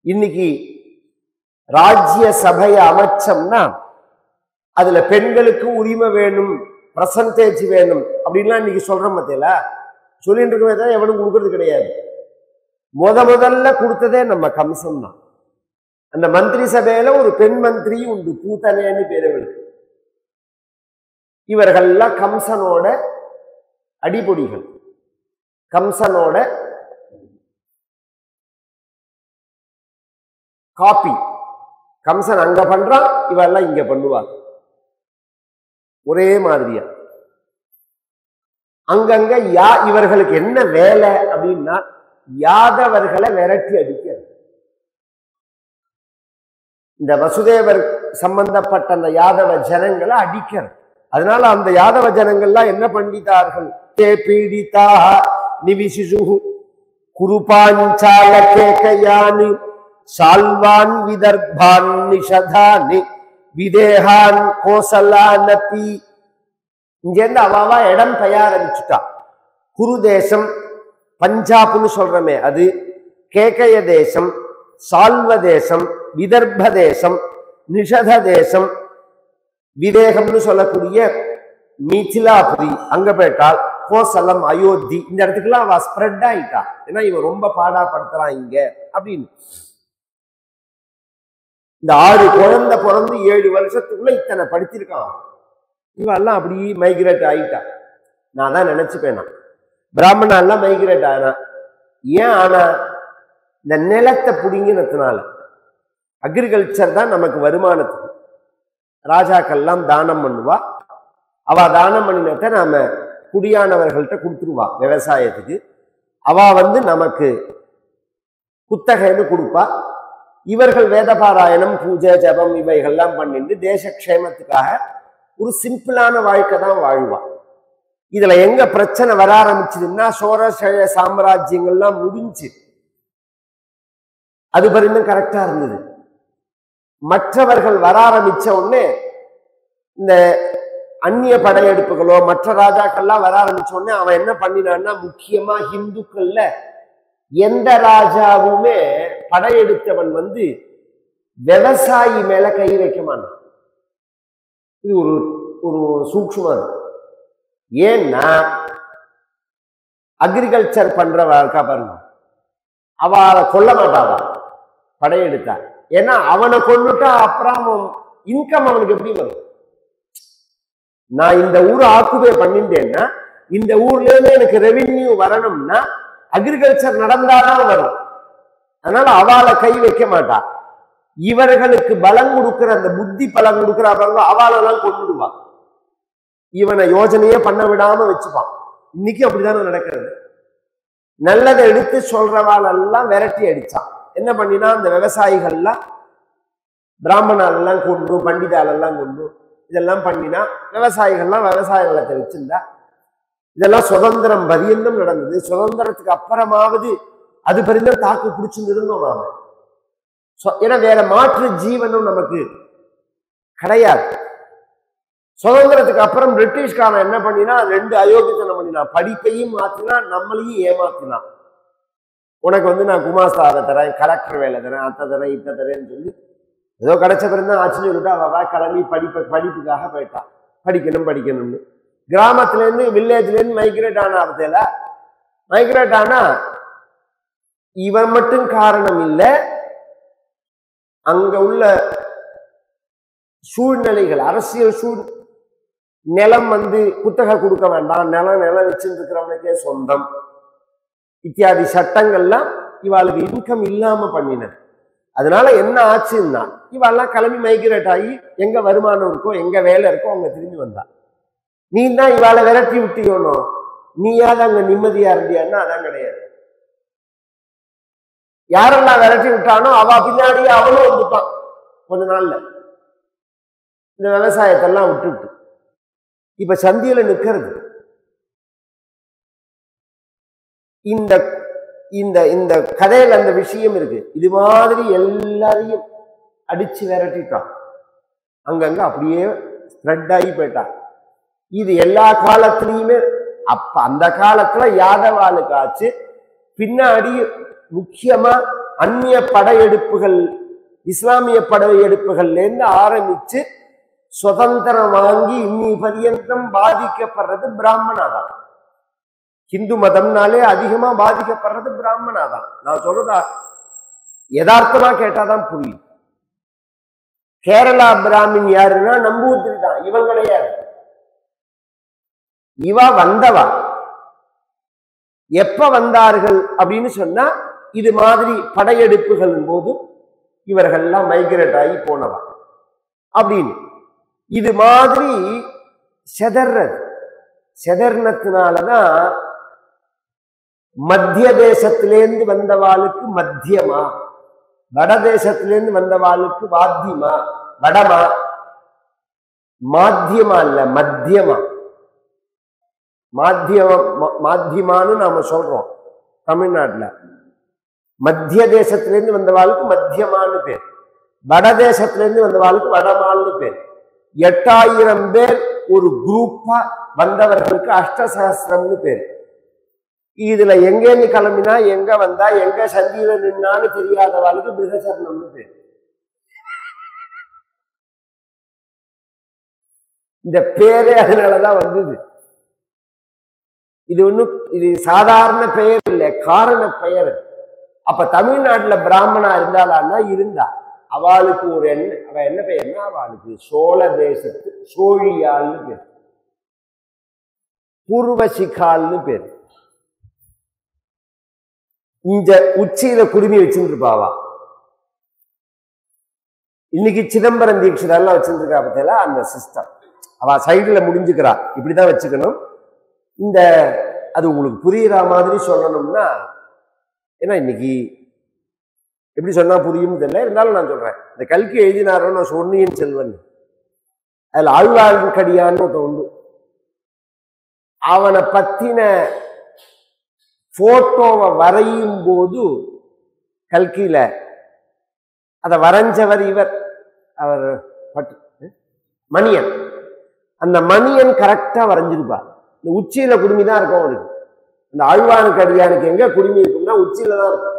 இன்னைக்கு ராஜ்ய சபையை அமைச்சோம்னா அதுல பெண்களுக்கு உரிமை வேணும், பர்சன்டேஜ் வேணும் அப்படின்லாம் இன்னைக்கு சொல்றோம். மத்தியில சொல்லிட்டு இருக்கவே தான் எவனும் கொடுக்கறது கிடையாது. முதல்ல கொடுத்ததே நம்ம கம்சன் தான். அந்த மந்திரி சபையில ஒரு பெண் மந்திரி உண்டு, பூத்தனைன்னு பேரவளுக்கு. இவர்கள்லாம் கம்சனோட அடிப்பொடிகள், கம்சனோட காப்பி. கம்சன் அங்க பண்றான், இவெல்லாம் இங்க பண்ணுவாங்க ஒரே மாதிரியா. அங்கங்க இவர்களுக்கு என்ன வேலை அப்படின்னா யாதவர்களை விரட்டி அடிக்கிறது. இந்த வசுதேவர் சம்பந்தப்பட்ட அந்த யாதவ ஜனங்களை அடிக்கிறது. அதனால அந்த யாதவ ஜனங்கள்லாம் என்ன பண்ணிட்டார்கள்? தே பீடிதா நிவிசிசு குருபாஞ்சால கேகயானி சால்வான் விதர்பான் நிஷதானி விதேகான் கோசலானபி. இங்கேருந்து அவாவா இடம் தயாரிச்சுட்டா. குரு தேசம், பஞ்சாப்னு சொல்றமே அது, கேகய தேசம், சால்வ தேசம், விதர்ப தேசம், நிஷத தேசம், விதேகம்னு சொல்லக்கூடிய மிதிலாபுரி, அங்க போயிட்டால் கோசலம், அயோத்தி, இந்த இடத்துக்குலாம் அவ ஸ்ப்ரெட் ஆயிட்டா. ஏன்னா இவன் ரொம்ப பாடாப்படுத்துறான் இங்க அப்படின்னு. இந்த 6 குழந்தை பிறந்து 7 வருஷத்துக்குள்ள இத்தனை படிச்சிருக்கான். இவெல்லாம் அப்படி மைக்ரேட் ஆயிட்டா. நான் தான் நினைச்சுப்பேன், நான் பிராமணாலாம் மைக்ரேட் ஆனா. ஏன் ஆனா? இந்த நிலத்தை புடிங்கினதுனால. அக்ரிகல்ச்சர் தான் நமக்கு வருமானத்துக்கு. ராஜாக்கள்லாம் தானம் பண்ணுவா. அவ தானம் பண்ணினத்தை நாம குடியானவர்கள்ட்ட கொடுத்துருவா விவசாயத்துக்கு. அவ நமக்கு குத்தகைன்னு கொடுப்பா. இவர்கள் வேதபாராயணம், பூஜை, ஜபம் இவைகள்லாம் பண்ணிட்டு தேசக்ஷேமத்துக்காக ஒரு சிம்பிளான வாழ்க்கை தான் வாழ்வா. இதுல எங்க பிரச்சனை வர ஆரம்பிச்சதுன்னா சோழ சாம்ராஜ்யங்கள்லாம் முடிஞ்சு அது பரிந்தும் கரெக்டா இருந்தது. மற்றவர்கள் வர ஆரம்பிச்ச உடனே இந்த அந்நிய படையெடுப்புகளோ மற்ற ராஜாக்கள்லாம் வர ஆரம்பிச்ச உடனே அவன் என்ன பண்ணினான்னா, முக்கியமா ஹிந்துக்கள்ல எந்த ராஜாவுமே படையெடுத்தவன் விவசாயி மேல கை வைக்க மாட்டான். இது ஒரு ஒரு சூக்ஷ்மம். ஏன்னா அக்ரிகல்ச்சர் பண்றவா இருக்கா பாருங்க, அவளை கொல்ல மாட்டாவா படையெடுத்தா. ஏன்னா அவனை கொண்டுட்டா அப்புறம் இன்கம் அவனுக்கு எப்படி வரும்? நான் இந்த ஊரை ஆக்குபை பண்ணிட்டேன்னா இந்த ஊர்ல இருந்து எனக்கு ரெவென்யூ வரணும்னா அக்ரிகல்ச்சர் நடந்தாதான் வரும். அதனால அவளை கை வைக்க மாட்டா. இவர்களுக்கு பலம் கொடுக்கிற அந்த புத்தி பலம் கொடுக்கிற அவளெல்லாம் கொண்டுடுவான். இவனை யோஜனையே பண்ண விடாம வச்சுப்பான். இன்னைக்கு அப்படித்தானே நடக்கிறது. நல்லதை எடுத்து சொல்றவாளெல்லாம் விரட்டி அடிச்சான். என்ன பண்ணினா, அந்த விவசாயிகள்லாம் பிராமணாலெல்லாம் கொண்டு, பண்டிதாலெல்லாம் கொண்டு இதெல்லாம் பண்ணினா விவசாயிகள்லாம் விவசாய நிலத்தை வச்சிருந்தா. இதெல்லாம் சுதந்திரம் பரியந்தம் நடந்தது. சுதந்திரத்துக்கு அப்புறமாவது அது பரிந்தும் தாக்கு பிடிச்சிருந்தோம் நாம. ஏன்னா வேற மாற்று ஜீவனும் நமக்கு கிடையாது. சுதந்திரத்துக்கு அப்புறம் பிரிட்டிஷ்காரன் என்ன பண்ணினா, 2 அயோக்கியத்தனம் பண்ணினா. படிப்பையும் மாத்தினா, நம்மளையும் ஏமாத்தினான். உனக்கு நான் குமாஸ்தாரை தரேன், கலெக்டர் வேலை தரேன், அத்தை தரேன், இத்த தரேன்னு சொல்லி ஏதோ கிடைச்ச பிறகு ஆச்சரியம் விட்டா அவ கிளம்பி படிப்புக்காக போயிட்டான். படிக்கணும்னு கிராமத்துல இருந்து வில்லேஜ்ல இருந்து மைக்ரேட் ஆனா மைக்ரேட் ஆனா இவன் மட்டும் காரணம் இல்லை. அங்க உள்ள சூழ்நிலைகள், அரசியல் நிலம் குத்தகை கொடுக்க வேண்டாம், நிலம் வச்சிருக்கிறவனுக்கே சொந்தம் இத்தியாதி சட்டங்கள்லாம் இவாளுக்கு இன்கம் இல்லாம பண்ணினது. அதனால என்ன ஆச்சுன்னா, இவாள்லாம் கிளம்பி மைக்ரேட் ஆகி எங்க வருமானம் இருக்கோ, எங்க வேலை இருக்கோ அவங்க திரும்பி வந்தா. நீ தான் இவாளை விரட்டி விட்டியோனோ, நீயாவது அங்க நிம்மதியா இருந்தியான்னா அதான் கிடையாது. யாரெல்லாம் விரட்டி விட்டானோ அவ பின்னாடியே அவனும் வந்துட்டான். கொஞ்ச நாள்ல இந்த விவசாயத்தெல்லாம் விட்டுட்டு இப்ப சந்தியில நிக்கிறது. இந்த இந்த இந்த கதையில அந்த விஷயம் இருக்கு. இது மாதிரி எல்லாரையும் அடிச்சு விரட்டிட்டான். அங்கங்க அப்படியே ஸ்ப்ரெட் ஆகி போயிட்டான். இது எல்லா காலத்திலையுமே. அப்ப அந்த காலத்துல யாதவாளுக்கு ஆச்சு. பின்னாடி முக்கியமா அந்நிய படையெடுப்புகள், இஸ்லாமிய படையெடுப்புகள்ல இருந்து ஆரம்பிச்சு சுதந்திரம் வாங்கி இன்னி பரியந்தம் பாதிக்கப்படுறது பிராமணாதான். ஹிந்து மதம்னாலே அதிகமா பாதிக்கப்படுறது பிராமணாதான். நான் சொல்றதா யதார்த்தமா கேட்டாதான் புரியும். கேரளா பிராமின் யாருன்னா நம்பூதிரி தான். இவன் கிடையாது. இவ வந்தவா. எப்ப வந்தார்கள் அப்படின்னு சொன்னா இது மாதிரி படையெடுப்புகள் போது இவர்கள்லாம் மைக்ரேட் ஆகி போனவா அப்படின்னு. இது மாதிரி செதறது. செதர்னத்தினாலதான் மத்திய தேசத்திலேருந்து வந்தவாளுக்கு மத்தியமா, வட தேசத்திலேருந்து வந்தவாளுக்கு வாத்தியமா, வடமா, மாத்தியமா இல்ல மத்தியமா. மாத்தியமான்னு நாம சொல்றோம் தமிழ்நாட்டுல. மத்திய தேசத்திலேருந்து வந்தவாளுக்கு மத்தியமானு பேர், வட தேசத்திலேருந்து வந்தவாளுக்கு வடமான்னு பேர். 8000 பேர் ஒரு குரூப்பா வந்தவர்களுக்கு அஷ்டசஹஸ்ரம்னு பேர். இதுல எங்கேன்னு கிளம்பினா, எங்க வந்தா, எங்க சந்தியில நின்னான்னு தெரியாதவாளுக்கு பிருகசரணம்னு பேர். இந்த பேரே அதனாலதான் வந்தது. இது ஒண்ணும் இது சாதாரண பெயர் இல்லை, காரண பெயர். அப்ப தமிழ்நாட்டுல பிராமணா இருந்தாலான்னா இருந்தா அவளுக்கு ஒரு அவ என்ன பெயர்னா அவளுக்கு சோழ தேசத்து சோழியாள்னு பேர், பூர்வசிகால்னு பேர். இந்த உச்சியில குடுமி வச்சுட்டு இருப்பாவா. இன்னைக்கு சிதம்பரம் தீட்சிதெல்லாம் வச்சுட்டு இருக்கா பத்தியில அந்த சிஸ்டம். அவ சைடுல முடிஞ்சுக்கிறா, இப்படிதான் வச்சுக்கணும். இந்த அது உங்களுக்கு புரியுற மாதிரி சொல்லணும்னா, ஏன்னா இன்னைக்கு எப்படி சொன்னா புரியும் தெரியல, இருந்தாலும் நான் சொல்றேன். இந்த கல்கி எழுதினாரோன்னு சொன்னியின் செல்வன், அதுல ஆழ்வார்க்கடியான்னு ஒருத்தன் உண்டு. அவனை பத்தின போட்டோவை வரையும் போது கல்கியில அதை வரைஞ்சவர் இவர், அவர் மணியன். அந்த மணியன் கரெக்டா வரைஞ்சிருப்பார். இந்த உச்சியில குடுமிதான் இருக்கும் அவனுக்கு. இந்த ஆழ்வார்க்கடியானுக்கு எங்க குடுமி இருக்குன்னா உச்சியில தான் இருக்கும்.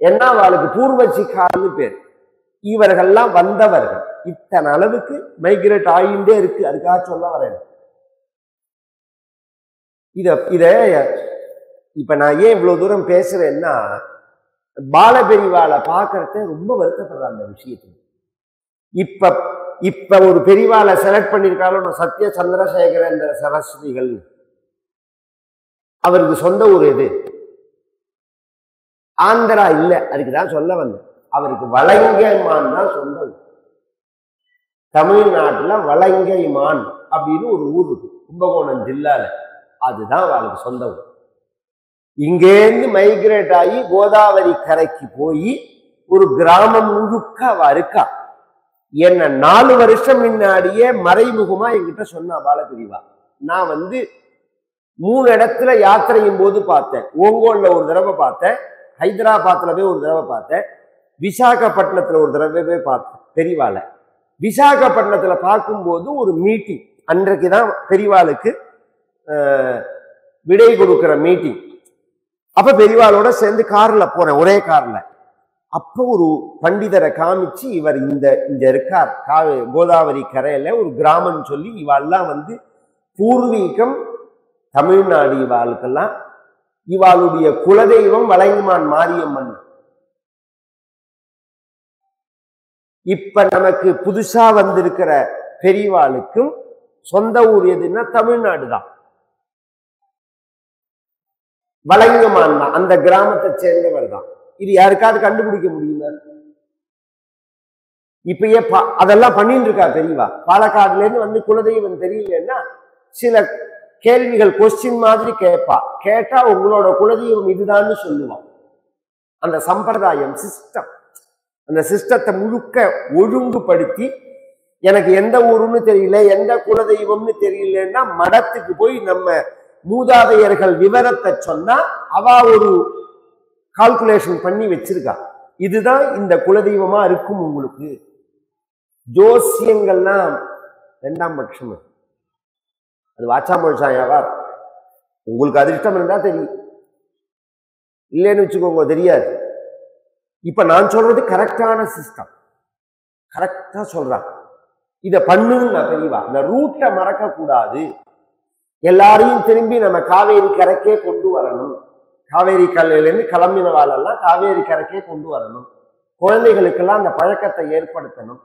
ஏன்னா அவளுக்கு பூர்வசிகால்னு பேர். இவர்கள்லாம் வந்தவர்கள். இத்தனை அளவுக்கு மைக்ரேட் ஆகிண்டே இருக்கு. அதுக்காக சொல்ல வரேன். இத இப்ப நான் ஏன் இவ்வளவு தூரம் பேசுறேன்னா, பாலபெரிவாளை பார்க்கறத ரொம்ப வருத்தப்படுறாங்க அந்த விஷயத்துல. இப்ப ஒரு பெரிவாளை செலக்ட் பண்ணிருக்காலும் சத்ய சந்திரசேகரேந்திர சரஸ்வதிகள். அவருக்கு சொந்த ஊர் எது? ஆந்திரா இல்ல. அதுக்குதான் சொல்ல வந்தேன். அவருக்கு வலங்கைமான் தான் சொந்த ஊர். தமிழ்நாட்டுல வலங்கைமான் அப்படின்னு ஒரு ஊர் இருக்கு, கும்பகோணம் ஜில்லால. அதுதான் அவளுக்கு சொந்த ஊர். இங்கேருந்து மைக்ரேட் ஆகி கோதாவரி கரைக்கு போய் ஒரு கிராமம் முழுக்க அவ இருக்கா. என்ன 4 வருஷம் முன்னாடியே மறைமுகமா என்கிட்ட சொன்னா பாலபிரிவா. நான் 3 இடத்துல யாத்திரையும் போது பார்த்தேன். ஓங்கோல்ல ஒரு தடவை பார்த்தேன், ஹைதராபாத்ல போய் ஒரு தடவை பார்த்தேன், விசாகப்பட்டினத்துல ஒரு தடவை போய் பார்த்தேன் பெரிவாளை. விசாகப்பட்டினத்துல பார்க்கும்போது ஒரு மீட்டிங், அன்றைக்குதான் பெரிவாளுக்கு விடை கொடுக்கிற மீட்டிங். அப்ப பெரிவாளோட சேர்ந்து கார்ல போறேன், ஒரே கார்ல. அப்போ ஒரு பண்டிதரை காமிச்சு, இவர் இங்க இருக்கார் கோதாவரி கரையில ஒரு கிராமம் சொல்லி, இவாள்லாம் பூர்வீகம் தமிழ்நாடு. இவாளுக்கெல்லாம் இவாளுடைய குலதெய்வம் வலங்கைமான் மாரியம்மன். இப்ப நமக்கு புதுசா வந்திருக்கிற பெரியவாளுக்கும் சொந்த ஊர் எதுன்னா தமிழ்நாடு தான், வலங்கைமான் தான், அந்த கிராமத்தை சேர்ந்தவர் தான். இது யாருக்காவது கண்டுபிடிக்க முடியுமா? இப்பயே அதெல்லாம் பண்ணிட்டு இருக்கா பெரியவா. பாலக்காடுல இருந்து குலதெய்வம் தெரியலன்னா சில கேள்விகள் கொஸ்டின் மாதிரி கேட்பா. கேட்டா உங்களோட குலதெய்வம் இதுதான்னு சொல்லுவான். அந்த சம்பிரதாயம் சிஸ்டம், அந்த சிஸ்டத்தை முழுக்க ஒழுங்குபடுத்தி, எனக்கு எந்த ஊருன்னு தெரியல, எந்த குலதெய்வம்னு தெரியலன்னா மடத்துக்கு போய் நம்ம மூதாதையர்கள் விவரத்தை சொன்னா அவ ஒரு கால்குலேஷன் பண்ணி வச்சிருக்கா. இதுதான் இந்த குலதெய்வமா இருக்கும். உங்களுக்கு ஜோசியங்கள்லாம் 2ஆம் பட்சம். அது வாச்சாமொழிச்சாயாவா. உங்களுக்கு அதிர்ஷ்டம் இருந்தா தெரியும், இல்லைன்னு வச்சுக்கோங்க தெரியாது. இப்ப நான் சொல்றது கரெக்டான சிஸ்டம், கரெக்டா சொல்றான். இத பண்ணுன்னு நான் தெரியவா. இந்த ரூட்டை மறக்க கூடாது. எல்லாரையும் திரும்பி நம்ம காவேரி கரைக்கே கொண்டு வரணும். காவேரி கல்லையிலேருந்து கிளம்பினவாளெல்லாம் காவேரி கரைக்கே கொண்டு வரணும். குழந்தைகளுக்கெல்லாம் அந்த பழக்கத்தை ஏற்படுத்தணும்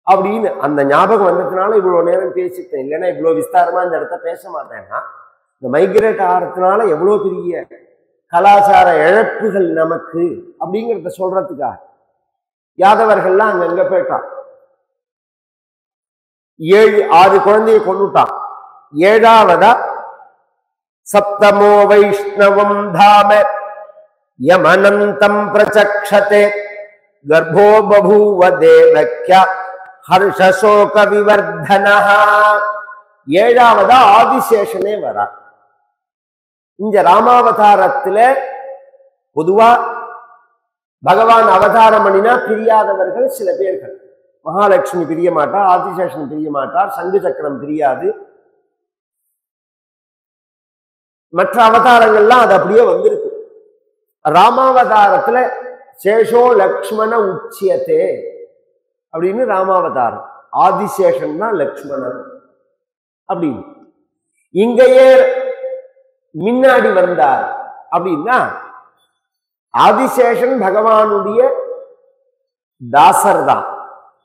அப்படின்னு அந்த ஞாபகம் வந்ததுனால இவ்வளவு நேரம் பேசிட்டேன். இல்லைன்னா இவ்வளவு விஸ்தாரமா இந்த இடத்த பேச மாட்டேன்னா, இந்த மைக்ரேட் ஆகிறதுனால எவ்வளவு பெரிய கலாச்சார இழப்புகள் நமக்கு அப்படிங்கிறத சொல்றதுக்காக யாதவர்கள்லாம் அங்கங்க போயிட்டான். 6 குழந்தையை கொண்டுட்டான். 7ஆவதா சப்தமோ வைஷ்ணவம் தாம யமனந்தம் பிரச்சக்ஷதே கர்ப்போ பபூவ தேவக்யா ஹர்ஷசோக விவர்தனஹ. 7ஆவதா ஆதிசேஷனே வரா. இந்த ராமாவதாரத்துல பொதுவா பகவான் அவதாரம் பண்ணினா பிரியாதவர்கள் சில பேர்கள். மகாலட்சுமி பிரிய மாட்டார், ஆதிசேஷன் பிரிய மாட்டார், சங்கு சக்கரம் பிரியாது. மற்ற அவதாரங்கள்லாம் அது அப்படியே வந்திருக்கு. ராமாவதாரத்துல சேஷோ லக்ஷ்மண உச்சியத்தே அப்படின்னு ராமாவதாரம். ஆதிசேஷன் தான் லக்ஷ்மணன் அப்படின்னு. இங்கேயே முன்னாடி வந்தார் அப்படின்னா ஆதிசேஷன் பகவானுடைய தாசர் தான்,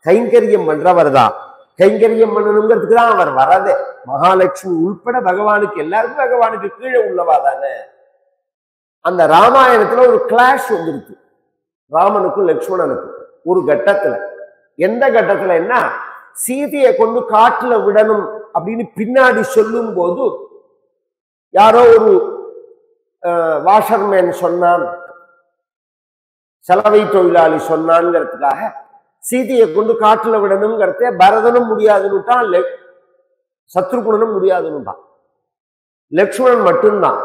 கைங்கரியம் பண்றவர் தான். கைங்கரியம் பண்ணணுங்கிறதுக்கு தான் அவர் வரதே. மகாலட்சுமி உள்பட பகவானுக்கு எல்லாருக்கும் பகவானுக்கு கீழே உள்ளவா தானே. அந்த ராமாயணத்துல ஒரு கிளாஷ் வந்துருக்கு ராமனுக்கும் லக்ஷ்மணனுக்கும் ஒரு கட்டத்துல. எந்த கட்டத்துல என்ன, சீதையை கொண்டு காட்டுல விடணும் அப்படின்னு பின்னாடி சொல்லும் போது யாரோ ஒரு வாஷர்மேன் சொன்னான், சலவை தொழிலாளி சொன்னான்ங்கிறதுக்காக சீதையை கொண்டு காட்டுல விடணுங்கிறத பரதனும் முடியாதுன்னுட்டான், சத்ருகுணனும் முடியாதுன்னுட்டான். லக்ஷ்மணன் மட்டும்தான்.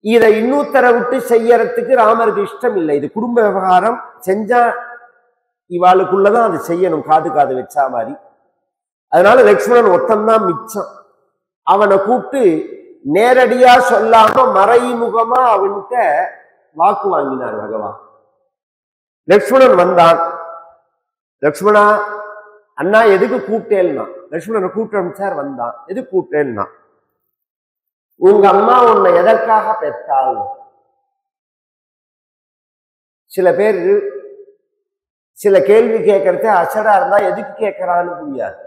இதை இன்னொருத்தர விட்டு செய்யறதுக்கு ராமருக்கு இஷ்டம் இல்லை. இது குடும்ப விவகாரம், செஞ்சா இவாளுக்குள்ளதான் அது செய்யணும், காது காது வச்சா மாதிரி. அதனால லக்ஷ்மணன் ஒத்தந்தான் மிச்சம். அவனை கூப்பிட்டு நேரடியா சொல்லாம மறைமுகமா அவன்கிட்ட வாக்கு வாங்கினார் பகவான். லக்ஷ்மணன் வந்தான். லக்ஷ்மணா அண்ணா எதுக்கு கூப்பிட்டேன்னா, லக்ஷ்மணனை கூப்பிட்டு அனுப்பிச்சார். வந்தான். எதுக்கு கூப்பிட்டேன்னா, உங்க அம்மா உன்னை எதற்காக பெற்றாள்? சில பேர் சில கேள்வி கேட்கறது அசடா இருந்தா எதுக்கு கேட்கறான்னு புரியாது.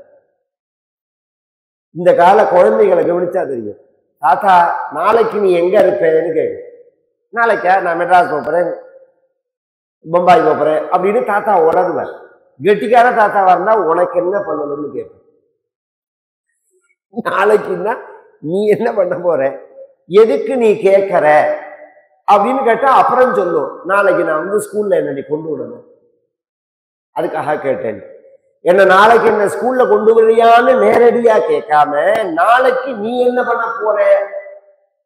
இந்த கால குழந்தைகளை கவனிச்சா தெரியும். தாத்தா நாளைக்கு நீ எங்க இருப்பேன்னு கேட்கு. நாளைக்கா நான் மெட்ராஸ் போறேன், பம்பாய் போறேன் அப்படின்னு தாத்தா உணர்வார். கெட்டிக்கார தாத்தாவா இருந்தா உனக்கு என்ன பண்ணணும்னு கேட்பேன். நாளைக்குன்னா நீ என்ன பண்ண போற, எதுக்கு நீ கேட்கற அப்படின்னு கேட்டா அப்புறம் சொல்லும், நாளைக்கு நான் வந்து ஸ்கூல்ல என்ன நீ கொண்டு விடணும், அதுக்காக கேட்டேன். என்ன நாளைக்கு என்ன ஸ்கூல்ல கொண்டு வரியான்னு நேரடியா கேட்காம நாளைக்கு நீ என்ன பண்ண போற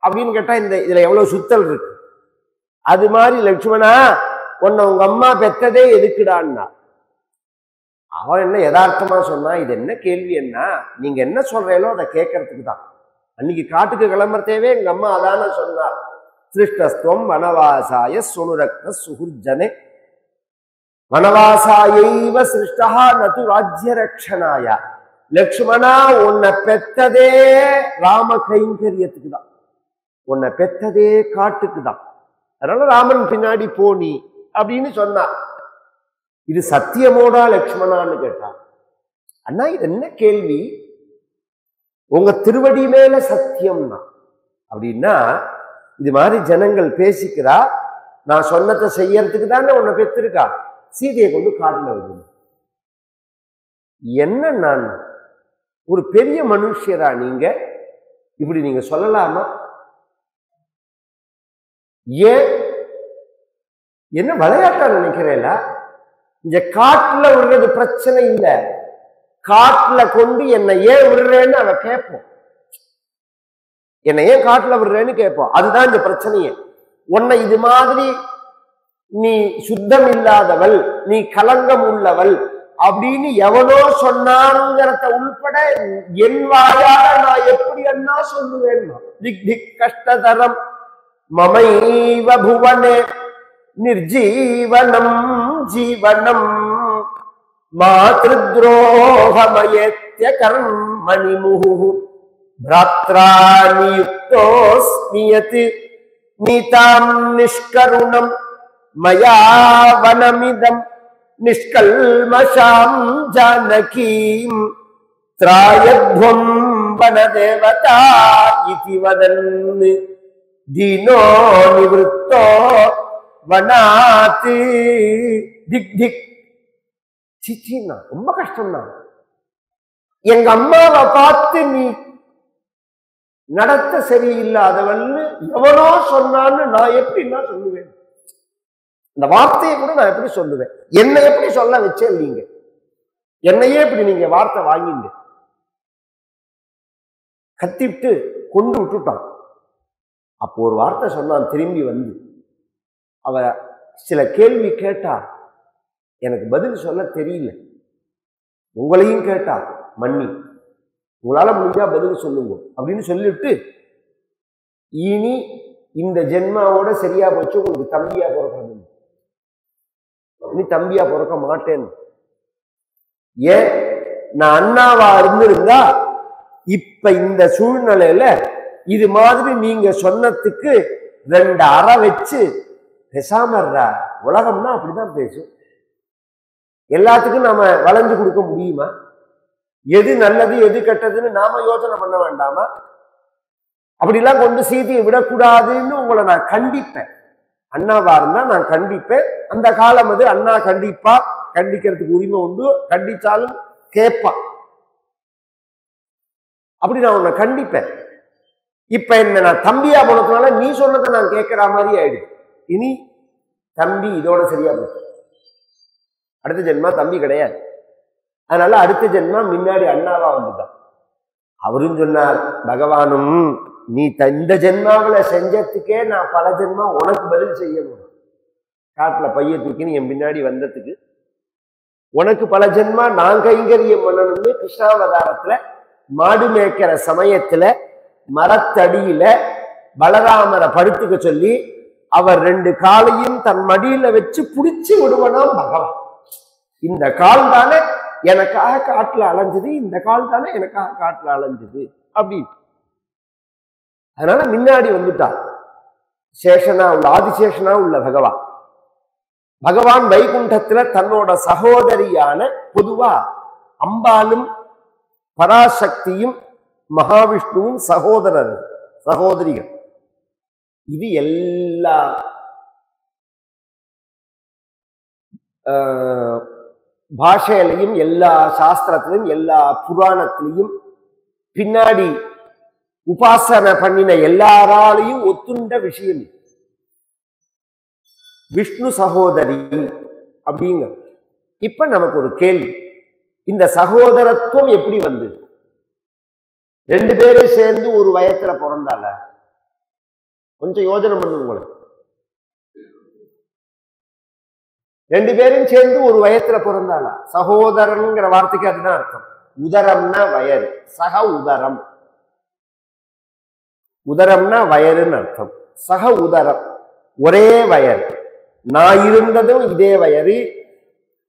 அப்படின்னு கேட்டா இதுல எவ்வளவு சுத்தல் இருக்கு. அது மாதிரி லட்சுமணா உன்னை உங்க அம்மா பெற்றதே எதுக்குடான்னா, அவன் என்ன யதார்த்தமா சொன்னா, இது என்ன கேள்வி என்ன, நீங்க என்ன சொல்றீங்களோ அதை கேட்கறதுக்கு தான். அன்னைக்கு காட்டுக்கு கிளம்புறதேவே எங்க அம்மா அதான சொன்னார். சிருஷ்டஸ்துவம் வனவாசாய சுனுரக்த சுகுர்ஜனே வனவாசாயைவ சிருஷ்டா நது ராஜ்ய ரக்ஷனாய. லக்ஷ்மணா உன்னை பெற்றதே ராம கைங்கரியத்துக்கு தான், உன்னை பெற்றதே காட்டுக்கு தான். அதனால ராமன் பின்னாடி போனி அப்படின்னு சொன்னா. இது சத்தியமோடா லக்ஷ்மணான்னு கேட்டான். அண்ணா இது என்ன கேள்வி, உங்க திருவடி மேல சத்தியம்னா அப்படின்னா, இது மாதிரி ஜனங்கள் பேசிக்கிறா, நான் சொன்னதை செய்யறதுக்கு தானே உன்னை பெற்றிருக்கா, சீதையை கொண்டு காட்டுல விடணும். என்ன நான் ஒரு பெரிய மனுஷரா நீங்க, இப்படி நீங்க சொல்லலாமா? ஏன் என்ன விளையாட்டா நினைக்கிறேன்? இந்த காட்டுல விடுறது பிரச்சனை இல்லை, காட்டுல கொண்டு என்னை ஏன் விடுறேன்னு அவ கேட்போம். என்னை ஏன் காட்டுல விடுறேன்னு கேட்போம். அதுதான் இந்த பிரச்சனையே. உன்னை இது மாதிரி நீ சுத்தம் இல்லாதவள், நீ கலங்கம் உள்ளவள் அப்படின்னு எவனோ சொன்னாங்கிறத உள்பட என் வாயால நான் எப்படி அண்ணா சொல்லுவேன்? திக் திக் கஷ்டதரம் மமைவ புவனே நிர்ஜீவனம் ஜீவனம் மாத்ருத்ரோகமயத்ய கர்மணி முஹு ப்ராத்ரா நியுக்தோஸ்மியத் நீதாம் நிஷ்கருணம் மயா வனமிதம் நிஷ்கல்மஷாம் ஜானகீம் த்ராயத்வம் வனதேவதா இதி வதன் தீனோ நிவృத்தோ வனாத் திக் திக். சிச்சின்னா ரொம்ப கஷ்டம்தான். எங்க அம்மாவை பார்த்து நீ நடத்த சரியில்லாதவன்னு எவனோ சொன்னான்னு நான் எப்படின்னா சொல்லுவேன்? இந்த வார்த்தையை கூட நான் எப்படி சொல்லுவேன்? என்னை எப்படி சொல்ல வச்சேன் நீங்க? என்னையே இப்படி நீங்க வார்த்தை வாங்கிங்க கத்திட்டு கொண்டு விட்டுட்டான். அப்போ ஒரு வார்த்தை சொன்னான் திரும்பி வந்து. அவ சில கேள்வி கேட்டா எனக்கு பதில் சொல்ல தெரியல, உங்களையும் கேட்டா மன்னி, உங்களால முடிஞ்சா பதில் சொல்லுங்க அப்படின்னு சொல்லிட்டு, இனி இந்த ஜென்மாவோட சரியா போச்சு, உங்களுக்கு தம்பியா பிறக்கணும், நீ தம்பியா பிறக்க மாட்டேன்னு. ஏன்? நான் அண்ணாவா இருந்திருந்தா இப்ப இந்த சூழ்நிலையில இது மாதிரி நீங்க சொன்னதுக்கு 2 அறை வச்சு பேசாமறா. உலகம்னா அப்படிதான் பேசும். எல்லாத்துக்கும் நாம வளைஞ்சு கொடுக்க முடியுமா? எது நல்லது எது கெட்டதுன்னு நாம யோசனை பண்ண வேண்டாமா? அப்படிலாம் கொண்டு சீதையை விடக்கூடாதுன்னு உங்களை நான் கண்டிப்பேன். அண்ணாவா இருந்தா நான் கண்டிப்பேன். அந்த காலம் அது. அண்ணா கண்டிப்பா, கண்டிக்கிறதுக்கு உரிமை உண்டு, கண்டிச்சாலும் கேட்பான். அப்படி நான் உன்னை கண்டிப்பேன். இப்ப என்ன நான் தம்பியா போனதுனால நீ சொன்னதை நான் கேட்கிற மாதிரி ஆயிடுது. இனி தம்பி இதோட சரியா போச்சு. அடுத்த ஜென்மா தம்பி கிடையாது. அதனால அடுத்த ஜென்மா முன்னாடி அண்ணாவா வந்துட்டான். அவரும் சொன்னார், பகவானும் நீ இந்த ஜென்மாவில செஞ்சதுக்கே நான் பல ஜென்மா உனக்கு பதில் செய்யணும். காட்டுல பைய தூக்கின்னு என் பின்னாடி வந்ததுக்கு உனக்கு பல ஜென்மா நான் கைங்கரியம் பண்ணணும்னு கிருஷ்ணாவதாரத்துல மாடு மேய்க்கிற சமயத்துல மரத்தடியில பலராமரை படுத்துக்க சொல்லி அவர் 2 காலையும் தன் மடியில வச்சு புடிச்சு விடுவனாம் பகவான். இந்த கால் தானே எனக்காக காட்டுல அலைஞ்சது, இந்த கால் தானே எனக்காக காட்டுல அலைஞ்சது அப்படி. அதனால முன்னாடி வந்துட்டார். சேஷனா உள்ள, ஆதிசேஷனா உள்ள பகவான். பகவான் வைகுண்டத்துல தன்னோட சகோதரியான, பொதுவா அம்பாலும் பராசக்தியும் மகாவிஷ்ணுவும் சகோதரிகள். இது எல்லா பாஷையிலையும், எல்லா சாஸ்திரத்திலையும், எல்லா புராணத்திலையும் பின்னாடி உபாசனை பண்ணின எல்லாராலையும் ஒத்துண்ட விஷயம். விஷ்ணு சகோதரி அப்படிங்க. இப்ப நமக்கு ஒரு கேள்வி, இந்த சகோதரத்துவம் எப்படி வந்து? 2 பேரும் சேர்ந்து ஒரு வயத்துல பிறந்தால? கொஞ்சம் யோஜனை பண்ணுங்க. 2 பேரும் சேர்ந்து ஒரு வயத்துல பிறந்தால? சகோதரன்ங்கிற வார்த்தைக்கு அதுதான் அர்த்தம். உதரம்னா வயறு, சக உதரம். உதரம்னா வயறுன்னு அர்த்தம். சக உதரம், ஒரே வயறு. நான் இருந்ததும் இதே வயறு,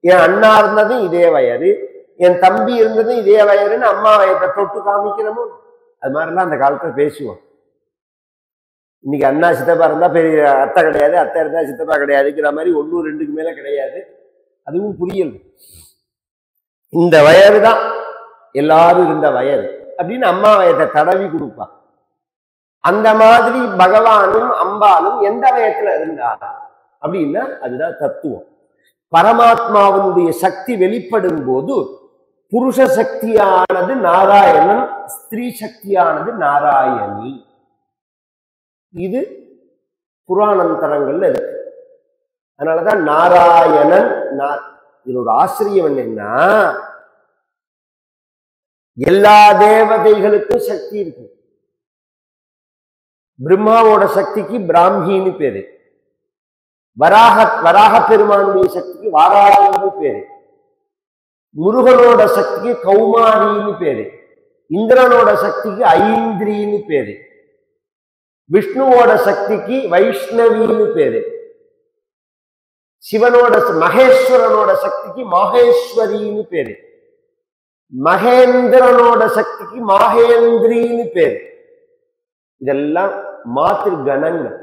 என் அண்ணா இருந்ததும் இதே வயறு, என் தம்பி இருந்ததும் இதே வயறுன்னு அம்மா வயத்தை தொட்டு காமிக்கிறோமோ அது மாதிரிலாம் அந்த காலத்துல பேசுவோம். இன்னைக்கு அண்ணா சித்தப்பா இருந்தா பெரிய அத்தை கிடையாது, அத்தை இருந்தா சித்தப்பா கிடையாதுங்கிற மாதிரி 1 2க்கு மேல கிடையாது. அதுவும் புரியல. இந்த வயறு தான் எல்லாரும் இருந்த வயறு அப்படின்னு அம்மா வயத்தை தடவி கொடுப்பா. அந்த மாதிரி பகவானும் அம்பாலும் எந்த வயத்துல இருந்தாங்க அப்படின்னா அதுதான் தத்துவம். பரமாத்மாவினுடைய சக்தி வெளிப்படும் போது புருஷ சக்தியானது நாராயணன், ஸ்திரீ சக்தியானது நாராயணி. இது புராணந்தரங்கள்ல இருக்கு. அதனாலதான் நாராயணன். இதுல ஒரு ஆச்சரியம் என்னன்னா, எல்லா தேவதைகளுக்கும் சக்தி இருக்கு. பிரம்மாவோட சக்திக்கு பிராமின்னு பேரு, வராக பெருமானுடைய சக்திக்கு வாராகின்னு பேரு, முருகனோட சக்திக்கு கௌமாரின்னு பேரு, இந்திரனோட சக்திக்கு ஐந்திரின்னு பேரு, விஷ்ணுவோட சக்திக்கு வைஷ்ணவின்னு பேரு, சிவனோட மகேஸ்வரனோட சக்திக்கு மாகேஸ்வரின்னு பேரு, மகேந்திரனோட சக்திக்கு மாகேந்திரின்னு பேரு. இதெல்லாம் மாத்திருகணங்கள்,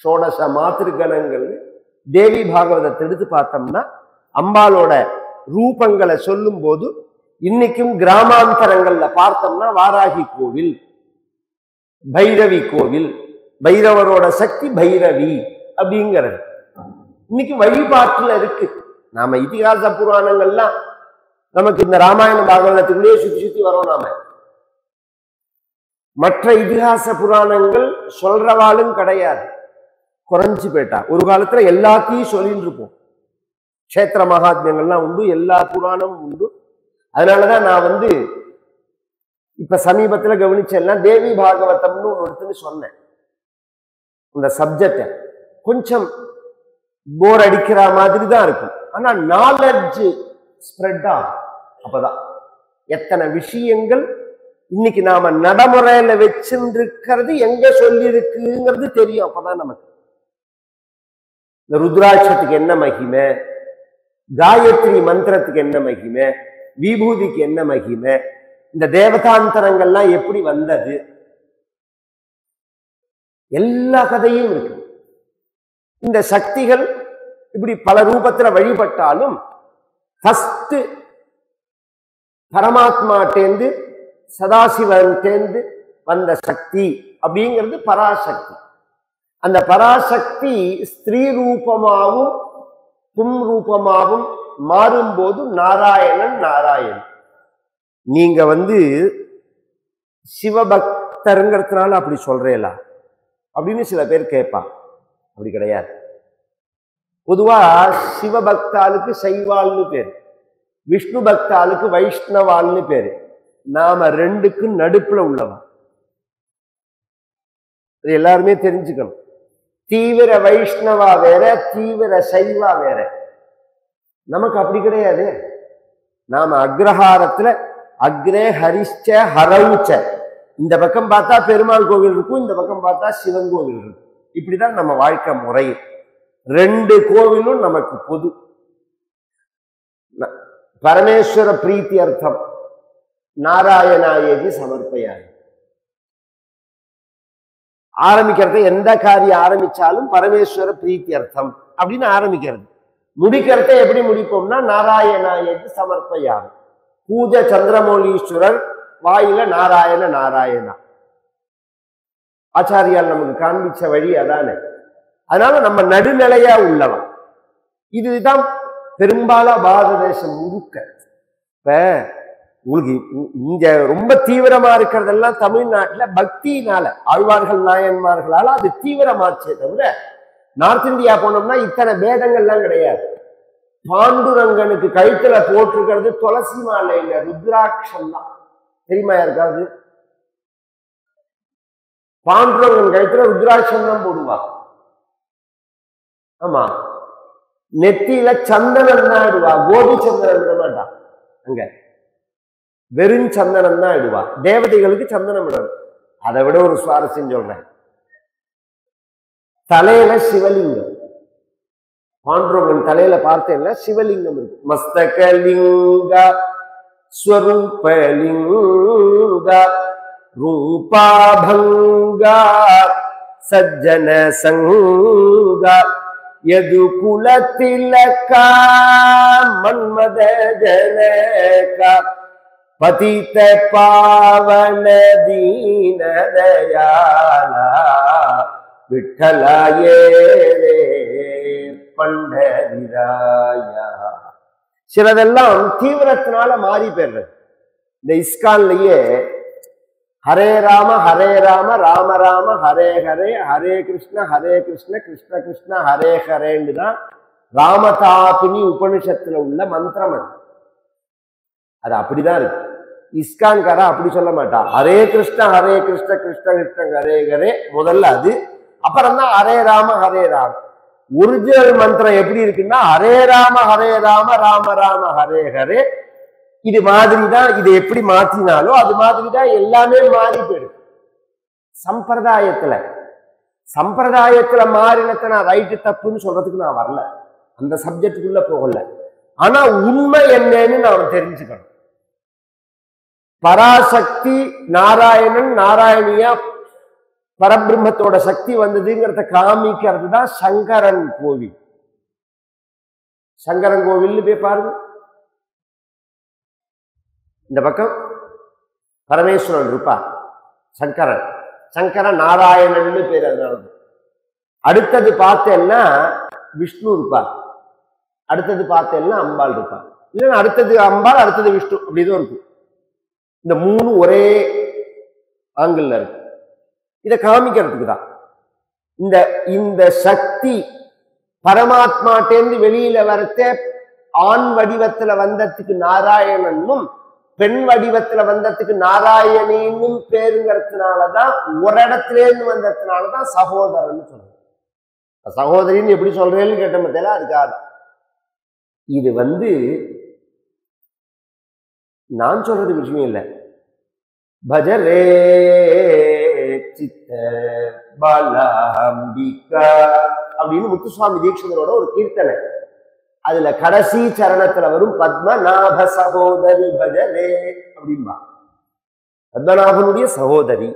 ஷோடச மாத்திருகணங்கள். தேவி பாகவதத்தை எடுத்து பார்த்தோம்னா அம்பாலோட ரூபங்களை சொல்லும் போது இன்னைக்கும் கிராமாந்தரங்கள்ல பார்த்தோம்னா வாராகி கோவில், பைரவி கோவில், பைரவரோட சக்தி பைரவி அப்படிங்கிறது இன்னைக்கு வழிபாட்டுல இருக்கு. நாம இதிகாச புராணங்கள்லாம் நமக்கு இந்த ராமாயண பாகவதத்துக்குள்ளேயே சுத்தி சுத்தி வரோம். நாம மற்ற இதிகாச புராணங்கள் சொல்றவாளும் கிடையாது, குறைஞ்சு போயிட்டா. ஒரு காலத்துல எல்லாத்தையும் சொல்லிட்டு இருப்போம். கஷேத்திர மகாத்மியங்கள்லாம் உண்டு, எல்லா புராணமும் உண்டு. அதனாலதான் நான் இப்ப சமீபத்துல கவனிச்செல்லாம் தேவி பாகவதம்னு ஒருத்தன்னு சொன்னேன். இந்த சப்ஜெக்ட கொஞ்சம் போர் அடிக்கிற மாதிரி தான் இருக்கும், ஆனா நாலெட்ஜ் ஸ்ப்ரெட் ஆகும். அப்பதான் எத்தனை விஷயங்கள் இன்னைக்கு நாம நடைமுறையில வச்சிருக்கிறது எங்க சொல்லி இருக்குங்கிறது தெரியும். அப்பதான் நமக்கு இந்த ருத்ராட்சத்துக்கு என்ன மகிமை, காயத்ரி மந்திரத்துக்கு என்ன மகிமை, விபூதிக்கு என்ன மகிமை, இந்த தேவதாந்தரங்கள்லாம் எப்படி வந்தது, எல்லா கதையும் இருக்கு. இந்த சக்திகள் இப்படி பல ரூபத்துல வழிபட்டாலும் ஃபர்ஸ்ட் பரமாத்மா தேர்ந்து சதாசிவன் தேர்ந்து வந்த சக்தி அப்படிங்கிறது பராசக்தி. அந்த பராசக்தி ஸ்திரீ ரூபமாகவும் பும் ரூபமாகவும் மாறும்போது நாராயணன் நாராயணன். நீங்க சிவபக்தருங்கிறதுனால அப்படி சொல்றேலா அப்படின்னு சில பேர் கேட்பா. அப்படி கிடையாது. பொதுவா சிவபக்தாளுக்கு சைவாள்னு பேரு, விஷ்ணு பக்தாளுக்கு வைஷ்ணவாள்னு பேரு. நாம ரெண்டுக்கும் நடுப்புல உள்ளவன். இது எல்லாருமே தெரிஞ்சுக்கணும். தீவிர வைஷ்ணவா வேற, தீவிர சைவா வேற. நமக்கு அப்படி கிடையாது. நாம அக்ரஹாரத்துல அக்ரே ஹரிச்ச ஹரவுச்ச, இந்த பக்கம் பார்த்தா பெருமாள் கோவில் இருக்கும், இந்த பக்கம் பார்த்தா சிவன் கோவில் இருக்கும். இப்படிதான் நம்ம வாழ்க்கை முறை. ரெண்டு கோவிலும் நமக்கு பொது. பரமேஸ்வர பிரீத்தி அர்த்தம் நாராயணாயேதி சமர்ப்பயாமி. ஆரம்பிக்கிறது எந்த காரியம் ஆரம்பிச்சாலும் பரமேஸ்வர பிரீத்தி அர்த்தம் அப்படின்னு ஆரம்பிக்கிறது. முடிக்கிறத எப்படி முடிப்போம்னா நாராயணாயேதி சமர்ப்பயாமி. பூஜை சந்திரமௌலீஸ்வரர் வாயில நாராயண நாராயணா. ஆச்சாரியால் நமக்கு காண்பிச்ச வழி அதானே. அதனால நம்ம நடுநிலையா உள்ளவன். இதுதான் பெரும்பாலும் பாரத தேசம் முழுக்க. இப்ப உங்களுக்கு இங்க ரொம்ப தீவிரமா இருக்கிறதெல்லாம் தமிழ்நாட்டுல பக்தியினால, ஆழ்வார்கள் நாயன்மார்களால அது தீவிரமாச்சே தவிர, நார்த் இந்தியா போனோம்னா இத்தனை பேதங்கள்லாம் கிடையாது. பாண்டுரங்கனுக்கு கழுத்துல போட்டிருக்கிறது துளசி மாலை இல்ல, ருத்ராட்சம் தான். தெரியுமா யாருக்காவது? பாண்டுரங்கன் கழுத்துல ருத்ராட்சம் தான் போடுவா. ஆமா, நெத்தியில சந்தனம் தான் இடுவா, கோபி சந்தனம் விட மாட்டான். அங்க வெறும் சந்தனம் தான் இடுவா. தேவதைகளுக்கு சந்தனம் விடணும். அதை விட ஒரு சுவாரஸ்யம் சொல்றேன். தலையில சிவலிங்கம், பாண்டுரங்கன் தலையில பார்த்தேன்ல சிவலிங்கம் இருக்கு. மஸ்தகலிங்க ஸ்வரூபலிங்க ரூபாபங்க சஜ்ஜன சங்க யது குலத்திலக மன்மத ஜனக பதித பாவன தீன தயாலா விட்டலாயே பண்டரிராயா. சிலதெல்லாம் தீவிரத்தினால மாறி போயிடுறது. இந்த இஸ்கான்லயே ஹரே ராம ராம ராம ஹரே ஹரே, ஹரே கிருஷ்ண கிருஷ்ண கிருஷ்ண ஹரே ஹரேன்னு தான் ராமதாபினி உபனிஷத்துல உள்ள மந்திரம். அது அப்படிதான் இருக்கு. இஸ்கான்காரா அப்படி சொல்ல மாட்டா. ஹரே கிருஷ்ண கிருஷ்ண கிருஷ்ண ஹரே ஹரே முதல்ல அது, அப்புறம் தான் ஹரே ராம ராம. ஒரிஜினல் மந்திரம் எப்படி இருக்குன்னா ஹரே ராம ராம ராம ஹரே ஹரே. இது மாதிரிதான். இது எப்படி மாற்றினாலோ அது மாதிரிதான் எல்லாமே மாறி போயிடும். சம்பிரதாயத்துல மாறினத்தை நான் ரைட்டு தப்புன்னு சொல்றதுக்கு நான் வரல. அந்த சப்ஜெக்டுக்குள்ள போகல. ஆனா உண்மை என்னன்னு நாம் தெரிஞ்சுக்கணும். பராசக்தி நாராயணன், நாராயணியா பரபிரம்மத்தோட சக்தி வந்ததுங்கிறத காமிக்கிறது தான் சங்கரன் கோவில். சங்கரன் கோவில் போய் பாருங்க. இந்த பக்கம் பரமேஸ்வரன் இருப்பார், சங்கரன். சங்கரன் நாராயணன் பேர். அதனால அடுத்தது பார்த்தேன்னா விஷ்ணு இருப்பார், அடுத்தது பார்த்தேன்னா அம்பாள் இருப்பார். இல்லைன்னா அடுத்தது அம்பாள், அடுத்தது விஷ்ணு, அப்படிதான் இருக்கும். இந்த மூணு ஒரே ஆங்கிள் இருக்கு. இதை காமிக்கிறதுக்கு தான் இந்த இந்த சக்தி பரமாத்மாட்டேந்து வெளியில வரத்த ஆண் வடிவத்துல வந்ததுக்கு நாராயணனும், பெண் வடிவத்துல வந்ததுக்கு நாராயணியும் பேருங்கிறதுனாலதான், ஒரு இடத்துல இருந்து வந்ததுனாலதான் சகோதரன் சொல்றேன். சகோதரின்னு எப்படி சொல்றேன்னு கேட்ட மத்தியில அதுக்காக இது நான் சொல்றது விஷயம் இல்லை. பஜரே சித்த பாலாம்பிகா அப்படின்னு முத்துசுவாமி தீட்சிதரோட ஒரு கீர்த்தனை. அதுல கடைசி சரணத்துல வரும் பத்மநாப சகோதரி பஜரே அப்படின்பா. பத்மநாபனுடைய சகோதரி.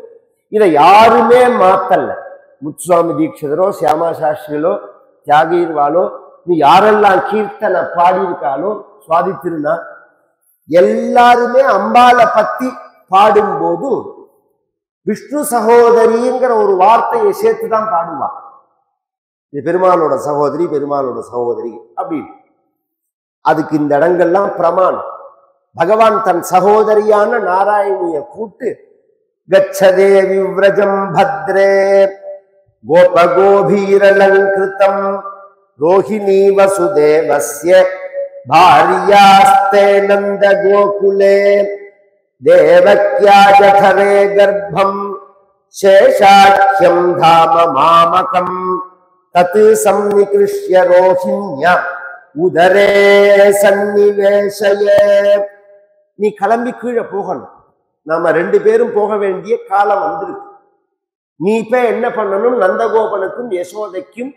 இதை யாருமே மாத்தல்ல. முத்துசுவாமி தீட்சிதரோ, சியாமா சாஸ்திரிகளோ, தியாகீர்வாலோ, நீ யாரெல்லாம் கீர்த்தனை பாடியிருக்காலோ, சுவாதி திருநா, எல்லாருமே அம்பாளை பத்தி பாடும்போது விஷ்ணு சகோதரிங்கிற ஒரு வார்த்தையை சேர்த்துதான் பாடுவான். இது பெருமாளோட சகோதரி, பெருமாளோட சகோதரி அப்படின்னு. அதுக்கு இந்த இடங்கள்லாம் பிரமாணம். பகவான் தன் சகோதரியான நாராயணிய கூட்டு கச்சதே விவ்ரஜம் பத்ரே கோபகோபீரலங்கிருதம் ரோஹிணி வசுதேவஸ்ய பாரியாஸ்தே நந்த கோகுலே தேவக்யா ஜடரே கர்ப்பம் சேஷாட்யம் தாம மாமகம் தத் சம்நிகிருஷ்ய ரோஹிண்யா உதரே சன்னிவேஷயே. நீ கிளம்பி கீழே போகணும். நாம 2 பேரும் போக வேண்டிய காலம் வந்திருக்கு. நீ இப்ப என்ன பண்ணணும்? நந்தகோபனுக்கும் யசோதைக்கும்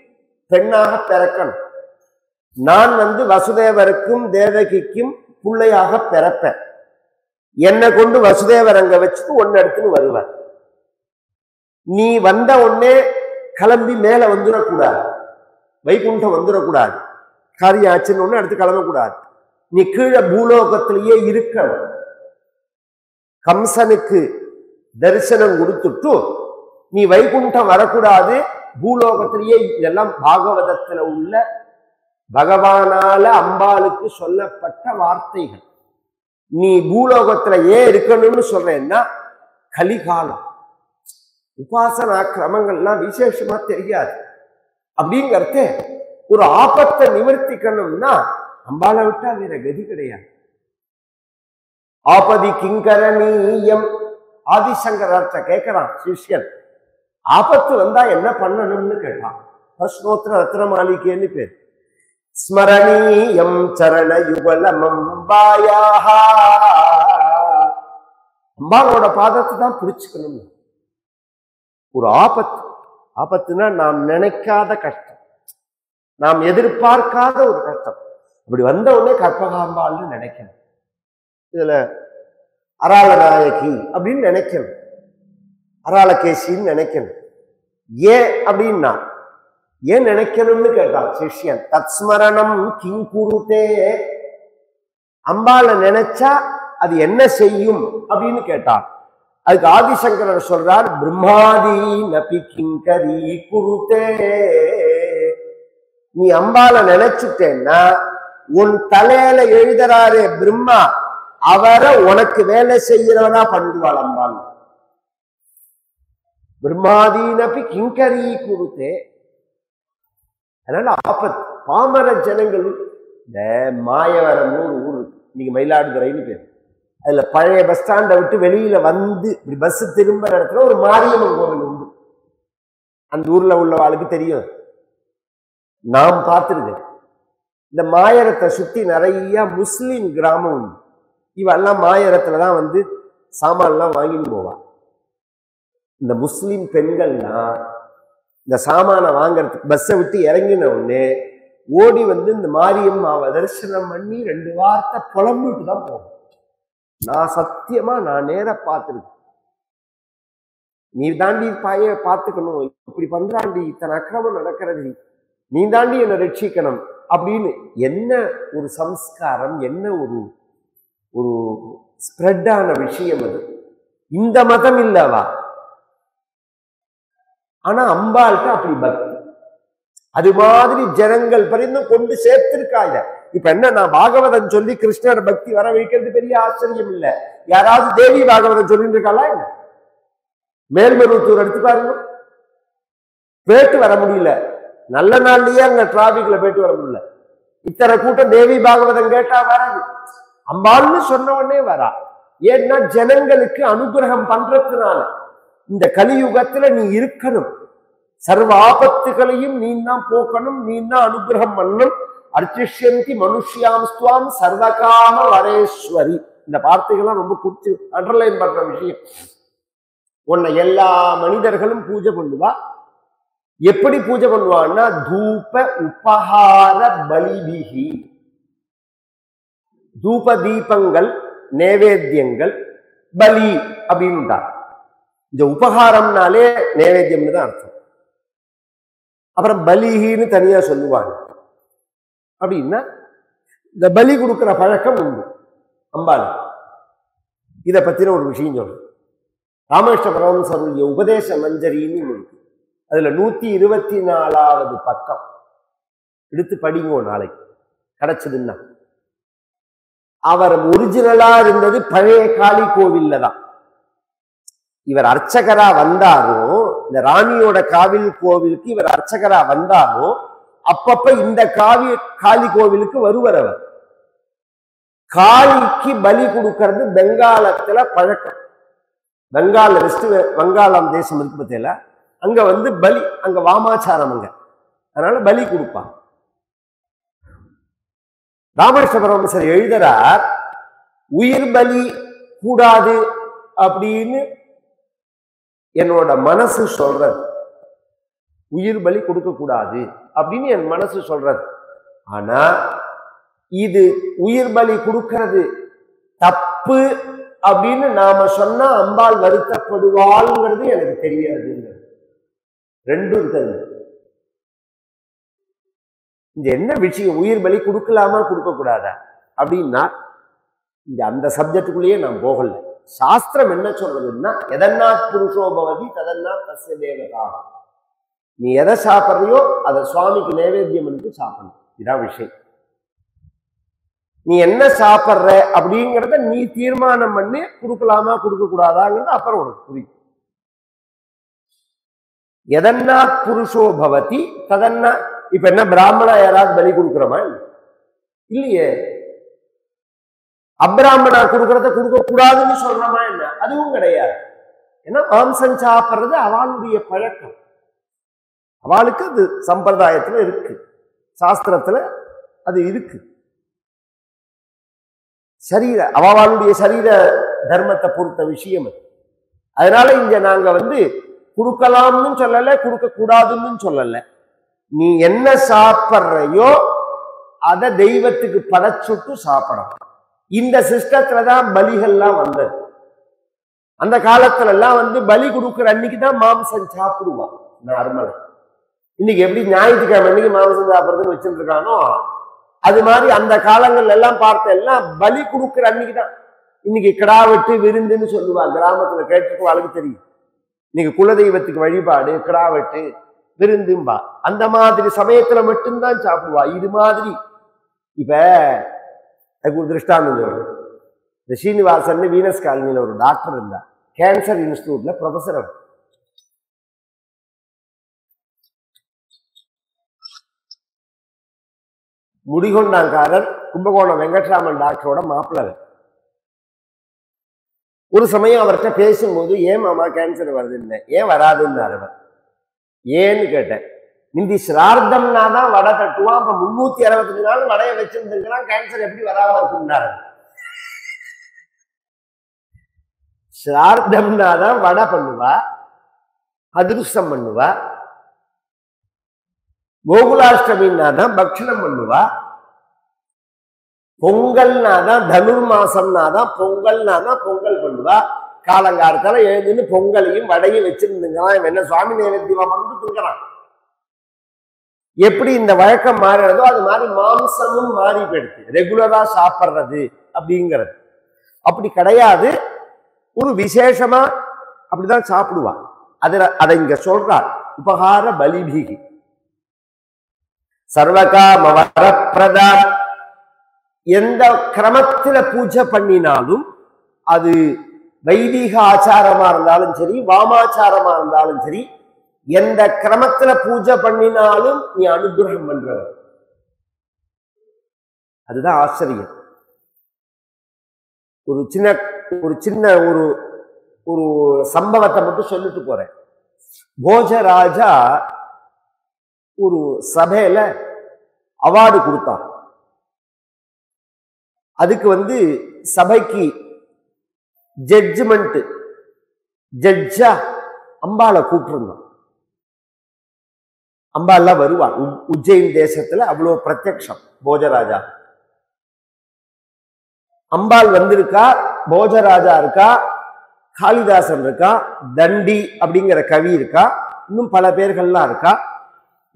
பெண்ணாக பிறக்கணும். நான் வசுதேவருக்கும் தேவகிக்கும் பிள்ளையாக பிறப்பேன். என்னை கொண்டு வசுதேவர் அங்க வச்சுட்டு ஒன்னு எடுத்துன்னு வருவார். நீ வந்த உடனே கிளம்பி மேல வந்துடக்கூடாது, வைகுண்டம் வந்துடக்கூடாது, காரியம் ஆச்சுன்னு ஒண்ணு எடுத்து கிளம்பக்கூடாது. நீ கீழே பூலோகத்திலேயே இருக்கணும். கம்சனுக்கு தரிசனம் கொடுத்துட்டு நீ வைகுண்டம் வரக்கூடாது. பூலோகத்திலேயே, இதெல்லாம் பாகவதத்துல உள்ள பகவானால அம்பாளுக்கு சொல்லப்பட்ட வார்த்தைகள். நீ பூலோகத்துல ஏன் இருக்கணும்னு சொல்றேன்னா, கலிகாலம், உபாசனா கிரமங்கள்லாம் விசேஷமா தெரியாது. அப்படிங்கறது ஒரு ஆபத்தை நிவர்த்திக்கணும்னா அம்பாளை விட்டா வேற கதி கிடையாது. ஆபதி கிங்கரணீயம். ஆதிசங்கரத்தை கேட்கிறான் சிஷ்யன், ஆபத்து வந்தா என்ன பண்ணணும்னு கேட்டான். பிரஸ்னோத்திர ரத்னமாளிகைன்னு பேர். ஸ்மரணீயம் சரண யுகலம் அம்பாயாக. அம்பாளோட பாதத்தை தான் பிடிச்சுக்கணும். ஒரு ஆபத்து, ஆபத்துனா நாம் நினைக்காத கஷ்டம், நாம் எதிர்பார்க்காத ஒரு கஷ்டம். இப்படி வந்த உடனே கற்பகாம்பாள்னு நினைக்கணும். இதுல அராள நாயகி அப்படின்னு நினைக்கணும், அராளகேசின்னு நினைக்கணும். ஏன் அப்படின்னா, ஏன் நினைக்கணும்னு கேட்டான் சிஷ்யன். தத்ஸ்மரணம் கிங்குருதே. அம்பாளை நினைச்சா அது என்ன செய்யும் அப்படின்னு கேட்டான். அதுக்கு ஆதிசங்கரர் சொல்றார், பிரம்மாதி நபி கிங்கரி குருதே. நீ அம்பாளை நினைச்சுட்டேன்னா உன் தலையில எழுதுறாரு பிரம்மா, அவரை உனக்கு வேலை செய்யறவனா பண்ணுவாள் அம்பாள். பிரம்மாதீனப்பி கிங்கரி குருத்தே. அதனால ஆபத்து. பாமர ஜனங்கள், இந்த மாயவரம்னு ஒரு ஊர் இருக்கு, இன்னைக்கு மயிலாடுதுறைன்னு பேர். அதுல பழைய பஸ் ஸ்டாண்டை விட்டு வெளியில வந்து பஸ் திரும்புற இடத்துல ஒரு மாரியம்மன் கோவில் உண்டு. அந்த ஊர்ல உள்ளவாளுக்கு தெரியும், நாம் பார்த்திருக்கேன். இந்த மாயரத்தை சுத்தி நிறைய முஸ்லிம் கிராமம் உண்டு. இவெல்லாம் மாயரத்துலதான் சாமான்லாம் வாங்கின்னு போவான். இந்த முஸ்லிம் பெண்கள்னா இந்த சாமானை வாங்கறதுக்கு பஸ்ஸை விட்டு இறங்கின உடனே ஓடி வந்து இந்த மாரியம்மாவை தரிசனம் பண்ணி 2 வார்த்தை புலம்பிட்டு தான் போகும். நான் சத்தியமா நான் நேர பார்த்துருக்கேன். நீ தாண்டி பாய பார்த்துக்கணும், இப்படி பண்றாண்டி, இத்தனை அக்கிரமம் நடக்கிறது, நீ தாண்டி என்னை ரட்சிக்கணும் அப்படின்னு என்ன ஒரு சம்ஸ்காரம், என்ன ஒரு ஒரு ஸ்ப்ரெட்டான விஷயம் அது. இந்த மதம் இல்லவா, ஆனா அம்பாள்கிட்ட அப்படி பக்தி. அது மாதிரி ஜனங்கள் பரிந்தும் கொண்டு சேர்த்திருக்காங்க. இப்ப என்ன, நான் பாகவதன் சொல்லி கிருஷ்ணர் பக்தி வர வைக்கிறது பெரிய ஆச்சரியம் இல்லை. யாராவது தேவி பாகவதன் சொல்லிட்டு இருக்காளா என்ன? மேல்மருவத்தூர் எடுத்து பாருங்க, போயிட்டு வர முடியல. நல்ல நாள்லயே அங்க டிராபிக்ல போயிட்டு வர முடியல. இத்தனை கூட்டம் தேவி பாகவதம் கேட்டா வராது. அம்பாள்னு சொன்ன உடனே வரா. ஏன்னா ஜனங்களுக்கு அனுகிரகம் பண்றதுனால. இந்த கலியுகத்துல நீ இருக்கணும், சர்வ ஆபத்துகளையும் நீ தான் போக்கணும், நீ தான் அனுகிரகம் பண்ணணும். அர்ச்சிஷ்யந்தி மனுஷ்யாம் ஸ்துவாம் சர்வகாம வரேஸ்வரி. இந்த வார்த்தைகள்லாம் ரொம்ப குறிச்சு அண்டர்லைன் பண்ற விஷயம். உன்னை எல்லா மனிதர்களும் பூஜை பண்ணுவா. எப்படி பூஜை பண்ணுவான்னா தூப உபஹார பலிபிகி. தூப தீபங்கள், நைவேத்தியங்கள், பலி அப்படின்னு. இந்த உபகாரம்னாலே நைவேத்தியம்னு தான் அர்த்தம். அப்புறம் பலிகின்னு தனியா சொல்லுவாங்க. அப்படின்னா இந்த பலி கொடுக்கிற பழக்கம் உண்டு அம்பாள். இதை பத்தின ஒரு விஷயம் சொல்றேன். ராமகிருஷ்ண பரமஹம்சருடைய உபதேச மஞ்சரின்னு இருக்கு. அதுல 124வது பக்கம் எடுத்து படிங்கோ, நாளைக்கு கிடைச்சதுன்னா. அவர் ஒரிஜினலா இருந்தது பழைய காளி கோவில்ல தான். இவர் அர்ச்சகரா வந்தாலும், இந்த ராணியோட காவில் கோவிலுக்கு இவர் அர்ச்சகரா வந்தாலும் அப்பப்ப இந்த காளி கோவிலுக்கு வருவர். அவர் காளிக்கு பலி கொடுக்கறது பெங்காலத்துல பழக்கம். பெங்கால் வெஸ்ட் வங்காளம் தேசம் இருக்கு பத்தியில, அங்க வந்து பலி, அங்க வாமாச்சாரம் அங்க, அதனால பலி கொடுப்பாங்க. ராமகிருஷ்ண பரமஹம்சர் எழுதுறார், உயிர் பலி கூடாது அப்படின்னு என்னோட மனசு சொல்றது. உயிர் பலி கொடுக்க கூடாது அப்படின்னு என் மனசு சொல்றது. ஆனா இது உயிர் பலி கொடுக்கிறது தப்பு அப்படின்னு நாம சொன்னா அம்பாள் வருத்தப்படுவாள்ங்கிறது எனக்கு தெரியாது. ரெண்டும் இருக்கிறது. இந்த என்ன விஷயம், உயிர் பலி கொடுக்கலாமா கொடுக்க கூடாதா அப்படின்னா இந்த அந்த சப்ஜெக்டுக்குள்ளேயே நான் போகல. சாஸ்திரம் என்ன சொல்றதுன்னா, எதன்னாத் புருஷோபவதி ததன்னாத் தஸ்ய தேவதா. நீ எதை சாப்பிட்றியோ அதை சுவாமிக்கு நைவேத்தியம் பண்ணி சாப்பிடணும். இதான் விஷயம். நீ என்ன சாப்பிட்ற அப்படிங்கிறத நீ தீர்மானம் பண்ணி கொடுக்கலாமா கொடுக்க கூடாதாங்கிறது அப்புறம் உனக்கு புரியும். எதன்னாத் புருஷோபவதி ததன்னா. இப்ப என்ன பிராமணா யாராவது பலி கொடுக்குறோமா? இல்லையே. அப்ராமணா கொடுக்கறத கொடுக்க கூடாதுன்னு சொல்றோமா என்ன? அதுவும் கிடையாது. ஏன்னா மாம்சம் சாப்பிட்றது அவளுடைய பழக்கம், அவளுக்கு அது சம்பிரதாயத்துல இருக்கு, சாஸ்திரத்துல அது இருக்கு. சரீர அவளுடைய சரீர தர்மத்தை பொறுத்த விஷயம் அது. அதனால இங்க நாங்க வந்து கொடுக்கலாம்னு சொல்லல, கொடுக்க கூடாதுன்னு சொல்லல. நீ என்ன சாப்பிட்றையோ அதை தெய்வத்துக்கு படைச்சுட்டு சாப்பிடணும். இந்த சிஸ்டத்துலதான் பலிகள்லாம் வந்தது. அந்த காலத்துல எல்லாம் வந்து பலி கொடுக்குற அன்னைக்கு தான் மாம்சம் சாப்பிடுவான் நார்மலா. இன்னைக்கு எப்படி ஞாயிற்றுக்கிழமை அன்னைக்கு மாம்சம் சாப்பிட்றதுன்னு வச்சுட்டு இருக்கானோ, அது மாதிரி அந்த காலங்கள் எல்லாம் பார்த்த எல்லாம் பலி கொடுக்குற அன்னைக்கு தான். இன்னைக்கு கிடா வெட்டு விருந்துன்னு சொல்லுவா, கிராமத்துல கேட்டுக்கு வாழ்க்கை தெரியும். இன்னைக்கு குலதெய்வத்துக்கு வழிபாடு, கிடா வெட்டு விருந்தும்பா. அந்த மாதிரி சமயத்துல மட்டும்தான் சாப்பிடுவா. இது மாதிரி இப்ப அதுக்கு ஒரு திருஷ்டாந்தம் சொல்றேன். இந்த ஸ்ரீனிவாசன் வீனஸ் காலனியில ஒரு டாக்டர் இருந்தா, கேன்சர் இன்ஸ்டிடியூட்ல ப்ரொஃபஸர். முடிகொண்டாங்காரர் கும்பகோணம் வெங்கட்ராமன் டாக்டரோட மாப்பிள்ளை. ஒரு சமயம் அவர்கிட்ட பேசும்போது, ஏன் மாமா கேன்சர் வருதுன்னு, ஏன் வராதுன்னு அவர். ஏன்னு கேட்டேன். முந்தி சிரார்த்தம்னா தான் வடை தட்டுவான், அப்ப 365 நாள் வடையை வச்சிருந்துருக்கலாம், கேன்சர் எப்படி வராம இருக்குன்னாரு. சிரார்த்தம்னா தான் வடை பண்ணுவா, அதிருஷ்டம் பண்ணுவா. கோகுலாஷ்டமின்னா தான் பக்ஷணம் பண்ணுவா, பொங்கல்னா தான் தனுர் மாசம்னா தான் பொங்கல்னா தான் பொங்கல் பண்ணுவா. காலங்காலத்தால எழுதுன்னு பொங்கலையும் வடையும் வச்சிருந்துங்கிறான். என்ன சுவாமி நேரத்தியமா பண்ணிட்டு இருக்கிறான். எப்படி இந்த வழக்கம் மாறினதோ அது மாதிரி மாம்சமும் மாறி போயிடுது. ரெகுலரா சாப்பிட்றது அப்படிங்கிறது அப்படி கிடையாது. ஒரு விசேஷமா அப்படிதான் சாப்பிடுவா. அதை இங்க சொல்றார். உபகார பலிபிகி சர்வகாம வரப்பிரதா. எந்த கிரமத்துல பூஜை பண்ணினாலும் அது வைதிக ஆச்சாரமா இருந்தாலும் சரி, வாமாச்சாரமா இருந்தாலும் சரி, எந்த கிரமத்துல பூஜை பண்ணினாலும் நீ அனுகிரகம் பண்றவர். அதுதான் ஆச்சரியம். ஒரு சின்ன ஒரு சம்பவத்தை மட்டும் சொல்லிட்டு போறேன். போஜராஜா ஒரு சபையில அவார்டு கொடுத்தான். அதுக்கு சபைக்கு ஜட்ஜா அம்பாளை கூப்பிட்டுருந்தான். அம்பாள்லாம் வருவான். உஜ்ஜைன் தேசத்துல அவ்வளவு பிரத்யக்ஷம் போஜராஜா. அம்பாள் வந்திருக்கா, போஜராஜா இருக்கா, காளிதாசன் இருக்கா, தண்டி அப்படிங்கிற கவி இருக்கா, இன்னும் பல பேர்கள்லாம் இருக்கா.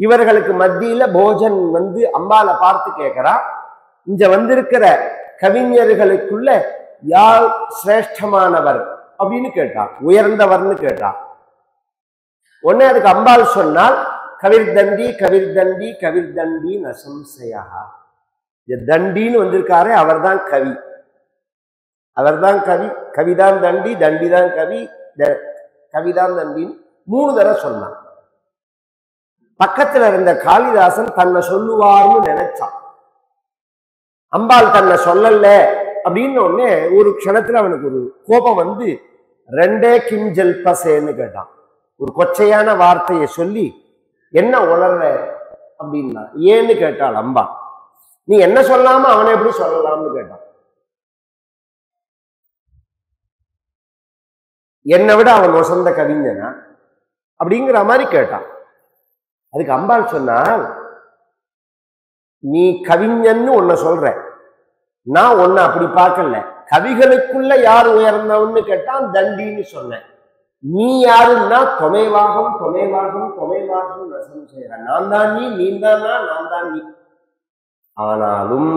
இவர்களுக்கு மத்தியில போஜன் அம்பாளை பார்த்து கேட்கிறா, இங்க வந்திருக்கிற கவிஞர்களுக்குள்ள யார் சிரேஷ்டமானவர் அப்படின்னு கேட்டா, உயர்ந்தவர்னு கேட்டா. உடனே அதுக்கு அம்பாள் சொன்னால், கவிர்தண்டி கவிர்தண்டி கவிர்தண்டி நசம்சயா. தண்டின்னு வந்திருக்காரு, அவர்தான் கவி, அவர்தான் கவி. கவிதான் தண்டி, தண்டிதான் கவி, கவிதான் தண்டின்னு 3 தடவை சொன்னான். பக்கத்துல இருந்த காளிதாசன் தன்னை சொல்லுவார்னு நினைச்சான். அம்பாள் தன்னை சொல்லல அப்படின்னு உடனே ஒரு க்ஷணத்துல அவனுக்கு ஒரு கோபம் ரெண்டே கிஞ்சல்பசேன்னு கேட்டான். ஒரு கொச்சையான வார்த்தையை சொல்லி, என்ன உளர்ற அப்படின்னா, ஏன்னு கேட்டாள் அம்பா. நீ என்ன சொல்லாம அவனை எப்படி சொல்லலாம்னு கேட்டான். என்னை விட அவன் வசந்த கவிஞனா அப்படிங்கிற மாதிரி கேட்டான். அதுக்கு அம்பாள் சொன்னால், நீ கவிஞன்னு உன்னை சொல்ற, நான் உன்னை அப்படி பார்க்கல. கவிகளுக்குள்ள யார் உயர்ந்தவன்னு கேட்டான், தண்டின்னு சொன்னேன். நீ யாருன்னா தொமைவாகம் தொமைவாகம் தொமைவாகம் நசம் செய்யற. நான் தான் நீ, நீ தானா, நான் தான் நீ. ஆனாலும்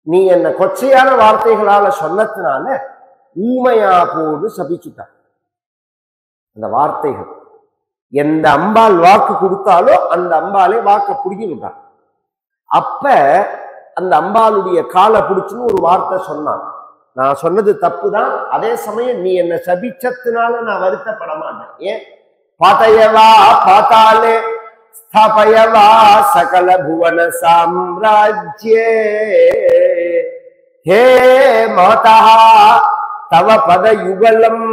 நீ என்ன கொச்சையான வார்த்தைகளால சொன்னதுனால ஊமையா போடு சபிச்சுட்டான். அந்த வார்த்தைகள் எந்த அம்பாள் வாக்கு கொடுத்தாலோ அந்த அம்பாலே வாக்க புடிக்கிட்டான். அப்ப அந்த அம்பாளுடைய காலை பிடிச்சுன்னு ஒரு வார்த்தை சொன்னான். நான் சொன்னது தப்புதான், அதே சமயம் நீ என்ன சபிச்சதுனால நான் வருத்தப்பட மாட்டேன். ஏன்? பாத்தையவா பாத்தாலே ஸ்தாபயவா சகல புவன சாம்ராஜ்யே ஹே மாதா தவ பத யுகலம்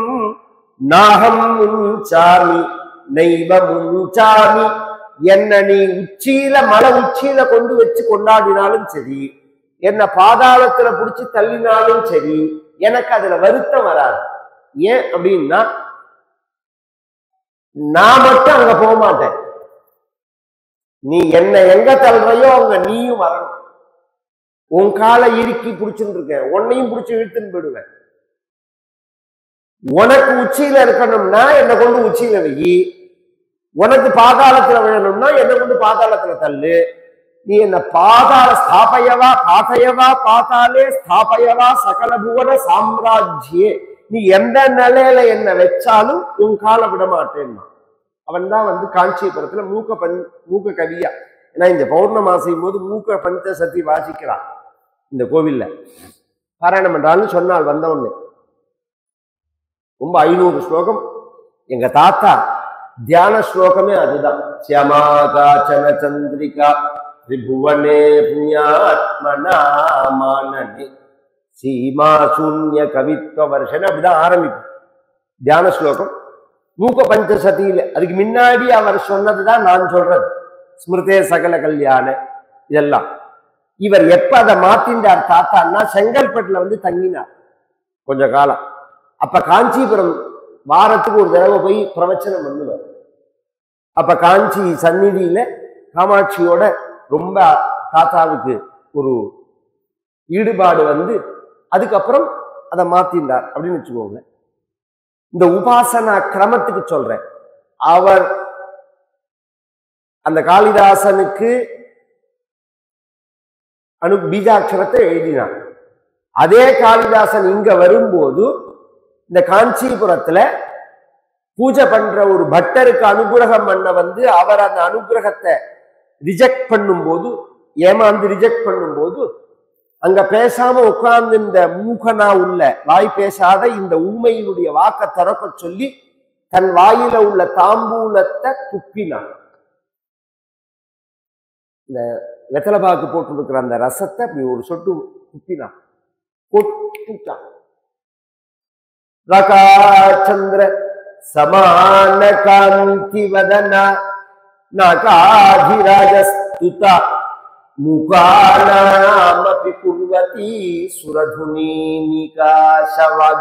நாகம் முஞ்சாமி நைவ முஞ்சாமி. என்ன நீ மலை உச்சியில கொண்டு வச்சு கொண்டாடினாலும் சரி, என்ன பாதாளத்துல புடிச்சு தள்ளினாலும் சரி, எனக்கு அதுல வருத்தம் வராது. ஏன் அப்படின்னா, நான் மட்டும் அங்க போக மாட்டேன். நீ என்ன எங்க தள்ளுறையோ அங்க நீயும் வரணும். உன் காலை இறுக்கி பிடிச்சுட்டு இருக்க, உன்னையும் பிடிச்சு இழுத்துன்னு போயிடுவேன். உனக்கு உச்சியில இருக்கணும்னா என்னை கொண்டு உச்சியில வை, உனக்கு பாதாளத்துல விழணும்னா என்னை கொண்டு பாதாளத்துல தள்ளு. நீ என்ன பாதாள ஸ்தாபயவா பாதையவா பாத்தாலே ஸ்தாபயவா சகல புவன சாம்ராஜ்யே. நீ எந்த நிலையில என்ன வச்சாலும் உன் காலை விட மாட்டேன்னா. அவன் தான் காஞ்சிபுரத்துல மூக்க கவியா. ஏன்னா இந்த பௌர்ணமாசியும் போது மூக்க பஞ்ச சத்தி வாசிக்கிறான் இந்த கோவில்ல. பாராயணம் பண்றான்னு சொன்னால் வந்தவொன்னு ரொம்ப 500 ஸ்லோகம். எங்க தாத்தா தியான ஸ்லோகமே அதுதான். சியமாகாச்சன சந்திரிகா திரிபுவனே புண்ணியாத்மனா மானனே சீமா சூன்ய கவித்வ வருஷன் அப்படிதான் ஆரம்பிக்கும் தியான ஸ்லோகம். மூக்க பஞ்சசதியில அதுக்கு முன்னாடி அவர் சொன்னதுதான் நான் சொல்றது. ஸ்மிருதே சகல கல்யாண இதெல்லாம். இவர் எப்ப அதை மாத்தின்றார் தாத்தான்னா, செங்கல்பட்டுல தங்கினார் கொஞ்ச காலம். அப்ப காஞ்சிபுரம் வாரத்துக்கு ஒரு தடவை போய் பிரவச்சனம் பண்ணுவார். அப்ப காஞ்சி சந்நிதியில காமாட்சியோட ரொம்ப தாத்தாவுக்கு ஒரு ஈடுபாடு வந்து அதுக்கப்புறம் அதை மாத்தினார் அப்படின்னு வச்சுக்கோங்க. இந்த உபாசனா கிரமத்துக்கு சொல்றேன். அவர் அந்த காளிதாசனுக்கு பீஜாட்சரத்தை எழுதினார். அதே காளிதாசன் இங்க வரும்போது இந்த காஞ்சிபுரத்துல பூஜை பண்ற ஒரு பட்டருக்கு அனுகிரகம் பண்ண வந்து அவர் அந்த அனுகிரகத்தை ரிஜெக்ட் பண்ணும்போது, ஏமாந்து ரிஜெக்ட் பண்ணும்போது, அங்க பேசாம உட்கார்ந்து இந்த மூகனா உள்ள வாய் பேசாத இந்த ஊமையினுடைய வாக்க திறக்க சொல்லி தன் வாயில உள்ள தாம்பூலத்தை துப்பினான். இந்த வெத்தலைபாக்கு போட்டு இருக்கிற அந்த ரசத்தை அப்படி ஒரு சொட்டு துப்பினான். ரகாச்சந்திர சமான காந்தி வதனா நாகாதிராஜஸ்துதா முகானாமபி குர்வதி சுரதுனி நிகாஷவாக்வைபவம்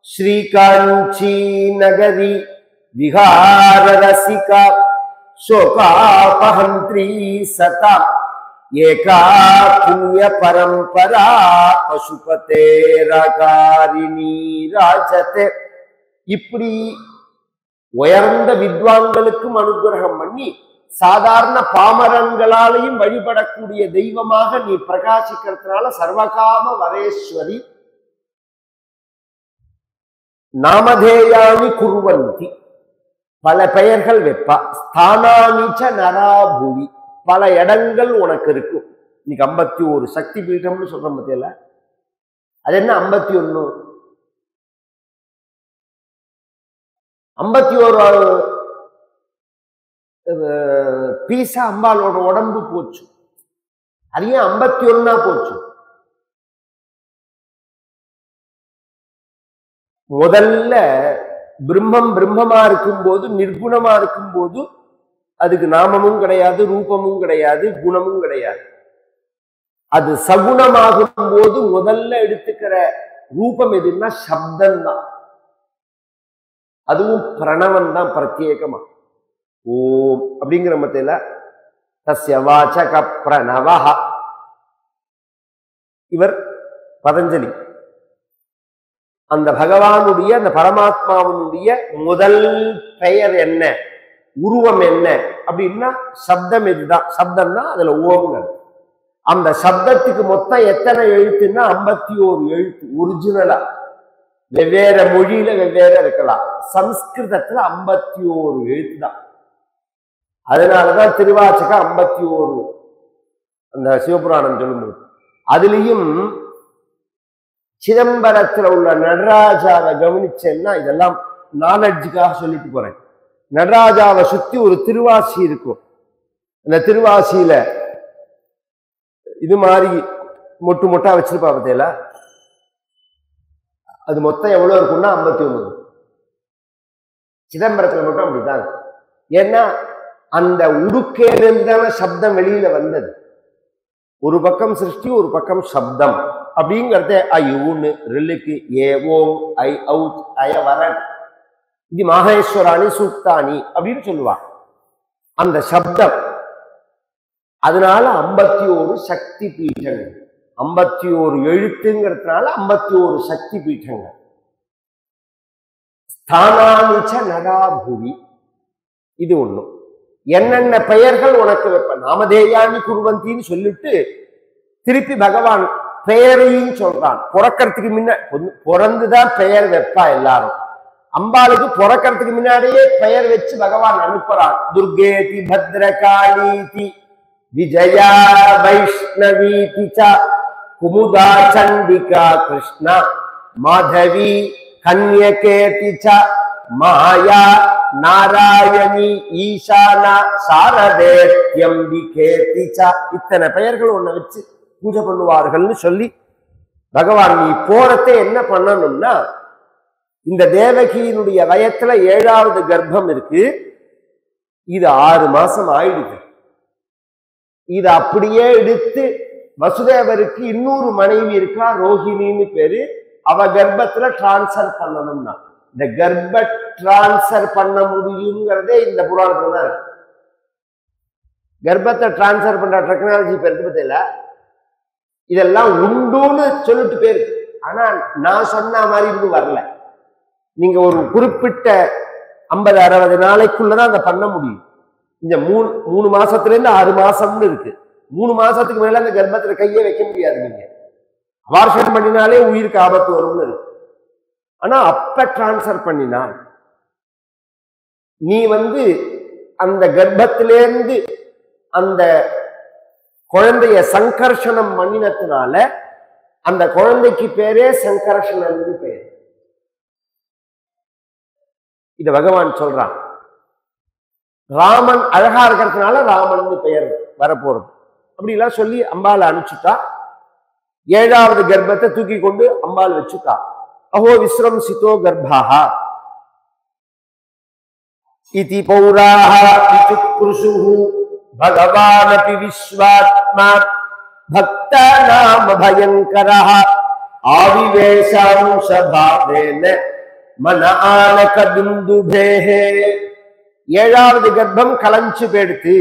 ஸ்ரீகாஞ்சி நகரி விஹார ரசிகா शोकापहंत्री सता एका पुण्य परंपरा पशुपते राकारिणी राजते. இப்படி உயர்ந்த வித்வான்களுக்கும் அனுகிரகம் பண்ணி சாதாரண பாமரங்களாலையும் வழிபடக்கூடிய தெய்வமாக நீ பிரகாசிக்கிறதுனால சர்வகாம வரேஸ்வரி நாமதேயானி குர்வந்தி, பல பெயர்கள் வைப்பா. ஸ்தானானிச்ச நராபூவி, பல இடங்கள் உனக்கு இருக்கும். இன்னைக்கு 51 சக்தி பீட்டம்னு சொல்ற மத்தியில அது என்ன 51? 51 பீசா அம்பாளோட உடம்பு போச்சு. அது ஏன் 51 போச்சு? முதல்ல பிரம்மம் பிரம்மமா இருக்கும்போது, நிர்குணமா இருக்கும்போது அதுக்கு நாமமும் கிடையாது, ரூபமும் கிடையாது, குணமும் கிடையாது. அது சகுணமாகும் போது முதல்ல எடுத்துக்கிற ரூபம் எதுன்னா சப்தம் தான். அதுவும் பிரணவம் தான் பிரத்யேகமா. ஓம் அப்படிங்கிற மத்தியில தஸ்ய வாசக பிரணவஹ. இவர் பதஞ்சலி. அந்த பகவானுடைய அந்த பரமாத்மாவினுடைய முதல் பெயர் என்ன, உருவம் என்ன அப்படின்னா சப்தம். இதுதான் சப்தம்னா அதுல ஓம்ங்க. அந்த சப்தத்துக்கு மொத்தம் எத்தனை எழுத்துன்னா 51 எழுத்து. ஒரிஜினலா வெவ்வேறு மொழியில வெவ்வேறு இருக்கலாம். சம்ஸ்கிருதத்துல 51 எழுத்து தான். அதனாலதான் திருவாச்சகம் 51 அந்த சிவபுராணம் சொல்லும்போது. அதுலயும் சிதம்பரத்துல உள்ள நடராஜாவை கவனிச்சேன்னா, இதெல்லாம் நாலெட்ஜுக்காக சொல்லிட்டு போறேன். நடராஜாவை சுத்தி ஒரு திருவாசி இருக்கும். அந்த திருவாசியில இது மாதிரி மொட்டு மொட்டா வச்சிருப்பா பத்தியில. அது மொத்தம் எவ்வளவு இருக்கும்னா 51. சிதம்பரத்துல மட்டும் அப்படித்தான். ஏன்னா அந்த உடுக்கையிலிருந்தான சப்தம் வெளியில வந்தது. ஒரு பக்கம் சிருஷ்டி, ஒரு பக்கம் சப்தம் அப்படிங்கிறத ஐயூன்னு ரெல்லுக்கு ஏ ஓம் ஐ அவுட் அய வரன் இது மகேஸ்வராணி சூக்தானி அப்படின்னு சொல்லுவாங்க அந்த சப்தம். அதனால 51 சக்தி பீட்டங்கள், 51 எழுத்துங்கிறதுனால 51 சக்தி பீட்டங்கள். ஸ்தானானிச்ச நராபுவி, இது ஒண்ணு. என்னென்ன பெயர்கள் உனக்கு வைப்ப, நாமதேயானி குர்வந்தின்னு சொல்லிட்டு திருப்பி பகவான் பெயரையும் சொல்றான். பிறக்கிறதுக்கு முன்ன பிறந்துதான் பெயர் வைப்பா எல்லாரும். அம்பாளுக்கு பிறக்கிறதுக்கு முன்னாடியே பெயர் வச்சு பகவான் அனுப்புறான். துர்கேதி பத்ரகாளீதி விஜயா வைஷ்ணவீதி ச குமுதா சண்டிகா கிருஷ்ணா மாதவி கன்யகேதி ச மாயா நாராயணி ஈசானா சாரதேத்யம்பிகேதி ச. இத்தனை பெயர்கள் ஒண்ணு வச்சு பூஜை பண்ணுவார்கள்னு சொல்லி பகவான் நீ போறதே என்ன பண்ணணும்னா, இந்த தேவகியினுடைய வயத்துல 7வது கர்ப்பம் இருக்கு. இது 6 மாசம் ஆயிடுது. இது அப்படியே எடுத்து வசுதேவருக்கு இன்னொரு மனைவி இருக்கா, ரோஹிணின்னு பேரு. அவ கர்ப்பத்துல டிரான்ஸ்பர் பண்ணணும்னா இந்த கர்ப்ப டிரான்ஸ்பர் பண்ண முடியுங்கிறதே இந்த புராணத்துல தான் இருக்கு. கர்ப்பத்தை டிரான்ஸ்ஃபர் பண்ற டெக்னாலஜி இப்ப இருக்கு பத்தியில, இதெல்லாம் உண்டுன்னு சொல்லிட்டு போயிருக்கு. ஆனா நான் சொன்ன மாதிரி இது வரல. நீங்க ஒரு குறிப்பிட்ட 50-60 நாளைக்குள்ளதான் அதை பண்ண முடியும். இந்த 3 மாசத்துல இருந்து 6 மாசம்னு இருக்கு. 3 மாசத்துக்கு மேல அந்த கர்ப்பத்துல கையே வைக்க முடியாது. நீங்க அபார்ஷன் பண்ணினாலே உயிருக்கு ஆபத்து வரும்னு இருக்கு. ஆனா அப்ப டிரான்ஸ்ஃபர் பண்ணினா நீ அந்த கர்ப்பத்திலேருந்து அந்த குழந்தைய சங்கர்ஷணம் பண்ணினதுனால அந்த குழந்தைக்கு பேரே சங்கர்ஷணம்னு பேர். இத பகவான் சொல்றான். ராமன் அழகா இருக்கிறதுனால ராமன் பெயர் வரப்போறது. அப்படி எல்லாம் சொல்லி அம்பாள் அனுப்பிச்சுட்டா. 7வது கர்ப்பத்தை தூக்கி கொண்டு அம்பாள் வச்சுட்டா. அஹோ விஸ்ரம்சிதோ கர்ப்பாஹ இதி பௌராஹ விசுக்ருஷுஹு பகவானபி விஸ்வாத்மா பக்தாநாம பயங்கரஹ ஆவிவேஷாம் சபாவேன மன ஆனக பிந்துபேஹே. 7வது கர்ப்பம் கலஞ்சு போயிடுத்து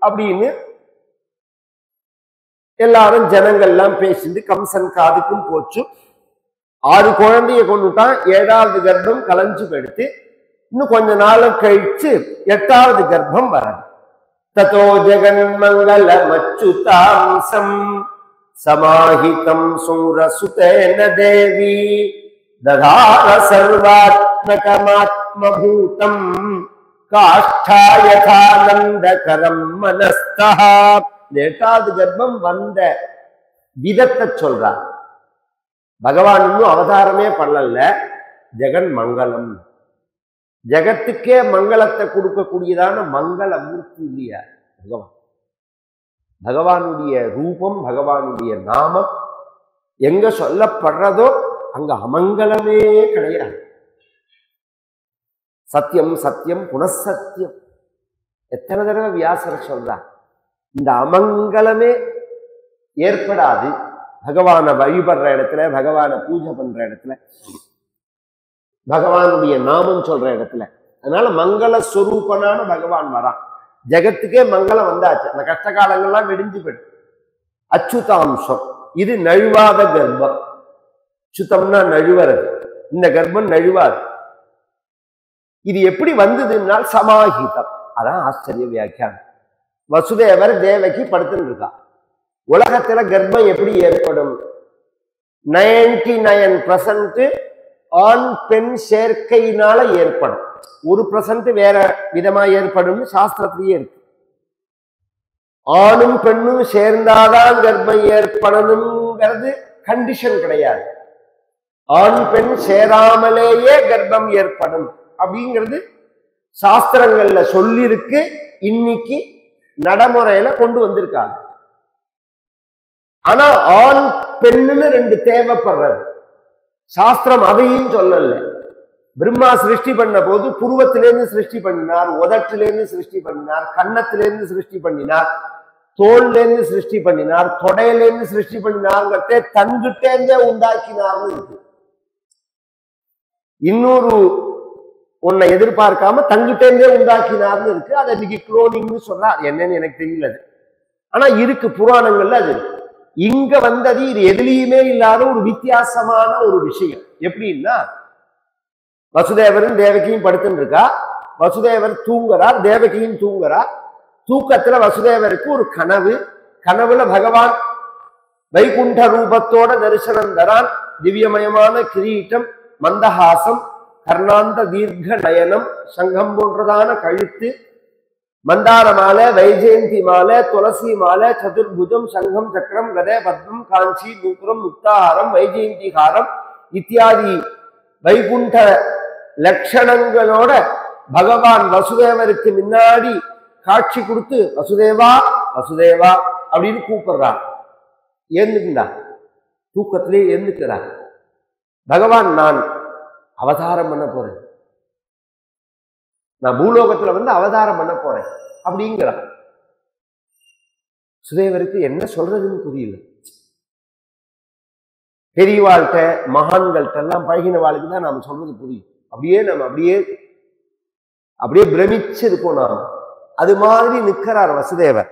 அப்படின்னு எல்லாரும் ஜனங்கள்லாம் பேசிட்டு கம்சன் காதுக்கும் போச்சு. 6 குழந்தைய கொண்டுட்டான். 7வது கர்ப்பம் கலஞ்சு போயிடுத்து. இன்னும் கொஞ்ச நாள் கழிச்சு 8வது கர்ப்பம் வராது. ததோ ஜெகன்மங்கல மச்சுதாம்சம் சமாஹிதம் சூரசுதேன தேவி ததார சர்வாத்மகமாத்மபூதம் காஷ்டாயதானந்தகரம் மனஸ்தஹ. 8வது கர்ப்பம் வந்த விதத்தை சொல்றார். பகவான் இன்னும் அவதாரமே பண்ணல. ஜெகன் மங்களம், ஜெகத்துக்கே மங்களத்தை கொடுக்கக்கூடியதான மங்கள மூர்த்தி இல்லையா பகவான். பகவானுடைய ரூபம், பகவானுடைய நாமம் எங்க சொல்லப்படுறதோ அங்க அமங்கலமே கிடையாது. சத்தியம் சத்தியம் புனசத்தியம். எத்தனை தடவை வியாசர் சொல்றார். இந்த அமங்கலமே ஏற்படாது பகவானை வழிபடுற இடத்துல, பகவானை பூஜை பண்ற இடத்துல, பகவானுடைய நாமம் சொல்ற இடத்துல. அதனால மங்கள ஸ்வரூபனான பகவான் வரான். ஜெகத்துக்கே மங்களம் வந்தாச்சு. அந்த கஷ்ட காலங்கள்லாம் வெடிஞ்சு போயிடும். அச்சுதாம்சம். இது நழுவாத கர்ப்பம். சுத்தம்னா நழுவறது. இந்த கர்ப்பம் நழுவாது. இது எப்படி வந்ததுன்னா சமாஹிதம். அதான் ஆச்சரிய வியாக்கியானம். வசுதேவர் தேவகி படுத்துன்னு இருக்கா. உலகத்துல கர்ப்பம் எப்படி ஏற்படும்? 99% ஆண் பெண் சேர்க்கையினால ஏற்படும். 1% வேற விதமா ஏற்படும் சாஸ்திரத்திலேயே இருக்கு. ஆணும் பெண்ணும் சேர்ந்தாதான் கர்ப்பம் ஏற்படணுங்கிறது கண்டிஷன் கிடையாது. ஆண் பெண் சேராமலேயே கர்ப்பம் ஏற்படும் அப்படிங்கிறது சாஸ்திரங்கள்ல சொல்லிருக்கு. இன்னைக்கு நடைமுறையில கொண்டு வந்திருக்காங்க. ஆனா ஆண் பெண்ணுன்னு 2 தேவைப்படுறது. சாஸ்திரம் அதையும் சொல்லல. பிரம்மா சிருஷ்டி பண்ண போது புருவத்திலேருந்து சிருஷ்டி பண்ணினார், உதட்டிலேருந்து சிருஷ்டி பண்ணினார், கன்னத்திலேருந்து சிருஷ்டி பண்ணினார், தோல்லேருந்து சிருஷ்டி பண்ணினார், தொடையிலேருந்து சிருஷ்டி பண்ணினார்ங்கிறதே தன்கிட்டேருந்தே உண்டாக்கினார்னு இருக்கு. இன்னொரு ஒன்னை எதிர்பார்க்காம தங்கிட்டேருந்தே உண்டாக்கினார்னு இருக்கு. அதை இன்னைக்கு குளோனிங்னு சொல்றா. என்னன்னு எனக்கு தெரியல. ஆனா இருக்கு, புராணங்கள்ல அது இருக்கு. இங்க வந்தது இது எதுலையுமே இல்லாத ஒரு வித்தியாசமான ஒரு விஷயம். எப்படின்னா, வசுதேவரும் தேவகியும் படுத்துன்னு இருக்கா. வசுதேவர் தூங்குறார், தேவகியும் தூங்குறா. தூக்கத்துல வசுதேவருக்கு ஒரு கனவு. கனவுல பகவான் வைகுண்ட ரூபத்தோட தரிசனம் தரான். திவ்யமயமான கிரீட்டம், மந்தஹாசம், கர்ணாந்த தீர்க்க நயனம், சங்கம் போன்றதான கழுத்து, மந்தார மாலை, வைஜெயந்தி மாலை, துளசி மாலை, சதுர்புஜம், சங்கம், சக்கரம், கதை, பத்மம், காஞ்சி, நூபுரம், முக்தாஹாரம், வைஜெயந்தி ஹாரம் இத்தியாதி வைகுண்ட லட்சணங்களோட பகவான் வசுதேவருக்கு முன்னாடி காட்சி கொடுத்து வசுதேவா வசுதேவா அப்படின்னு கூப்பிடுறார். ஏந்துக்குண்டா, தூக்கத்திலே ஏந்துக்கிறார். பகவான் நான் அவதாரம் பண்ண போறேன், நான் பூலோகத்துல அவதாரம் பண்ண போறேன் அப்படிங்கிறார். சுதேவருக்கு என்ன சொல்றதுன்னு புரியல. பெரியவாழ்கிட்ட மகான்கள்ட்ட எல்லாம் பழகின வாழ்க்கை தான் நாம சொல்றது புரியும். அப்படியே நம்ம அப்படியே பிரமிச்சு இருப்போம். நாம் அது மாதிரி நிற்கிறார் வசுதேவர்.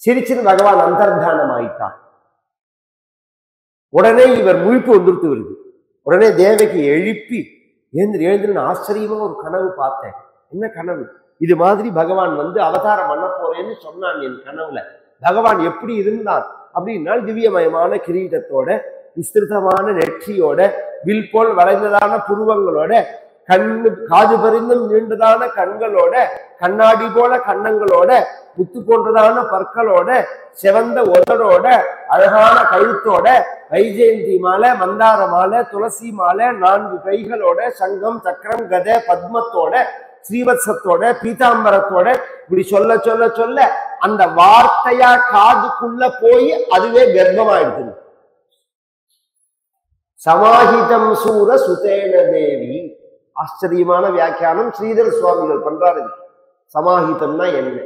சிரிச்சின் பகவான் அந்தர்தானம் ஆயிட்டான். உடனே இவர் முழிப்பு வந்துருத்து வருது. உடனே தேவகி எழுப்பி எழுந்துன்னு ஆச்சரியமா ஒரு கனவு பார்த்தேன். என்ன கனவு? இது மாதிரி பகவான் வந்து அவதாரம் பண்ண போறேன்னு சொன்னான் என் கனவுல. பகவான் எப்படி இருந்தான் அப்படின்னா திவ்யமயமான கிரீடத்தோட, விஸ்திருத்தமான நெற்றியோட, வில் போல் வளைந்ததான புருவங்களோட, கண்ணு காது பரிந்தும் நீண்டதான கண்களோட, கண்ணாடி போல கண்ணங்களோட, முத்து போன்றதான பற்களோட, செவந்த உதடோட, அழகான கழுத்தோட, வைஜெயந்தி மாலை, மந்தார மாலை, துளசி மாலை, 4 கைகளோட, சங்கம் சக்கரம் கதை பத்மத்தோட, ஸ்ரீவத்சத்தோட, பீதாம்பரத்தோட, இப்படி சொல்ல சொல்ல சொல்ல அந்த வார்த்தையா காதுக்குள்ள போய் அதுவே கர்ப்பமாயிடுது. சமாஹிதம் சூர சுதேன தேவி. ஆச்சரியமான வியாக்கியானம் ஸ்ரீதர சுவாமிகள் பண்றாரு. சமாஹிதம்னா என்ன?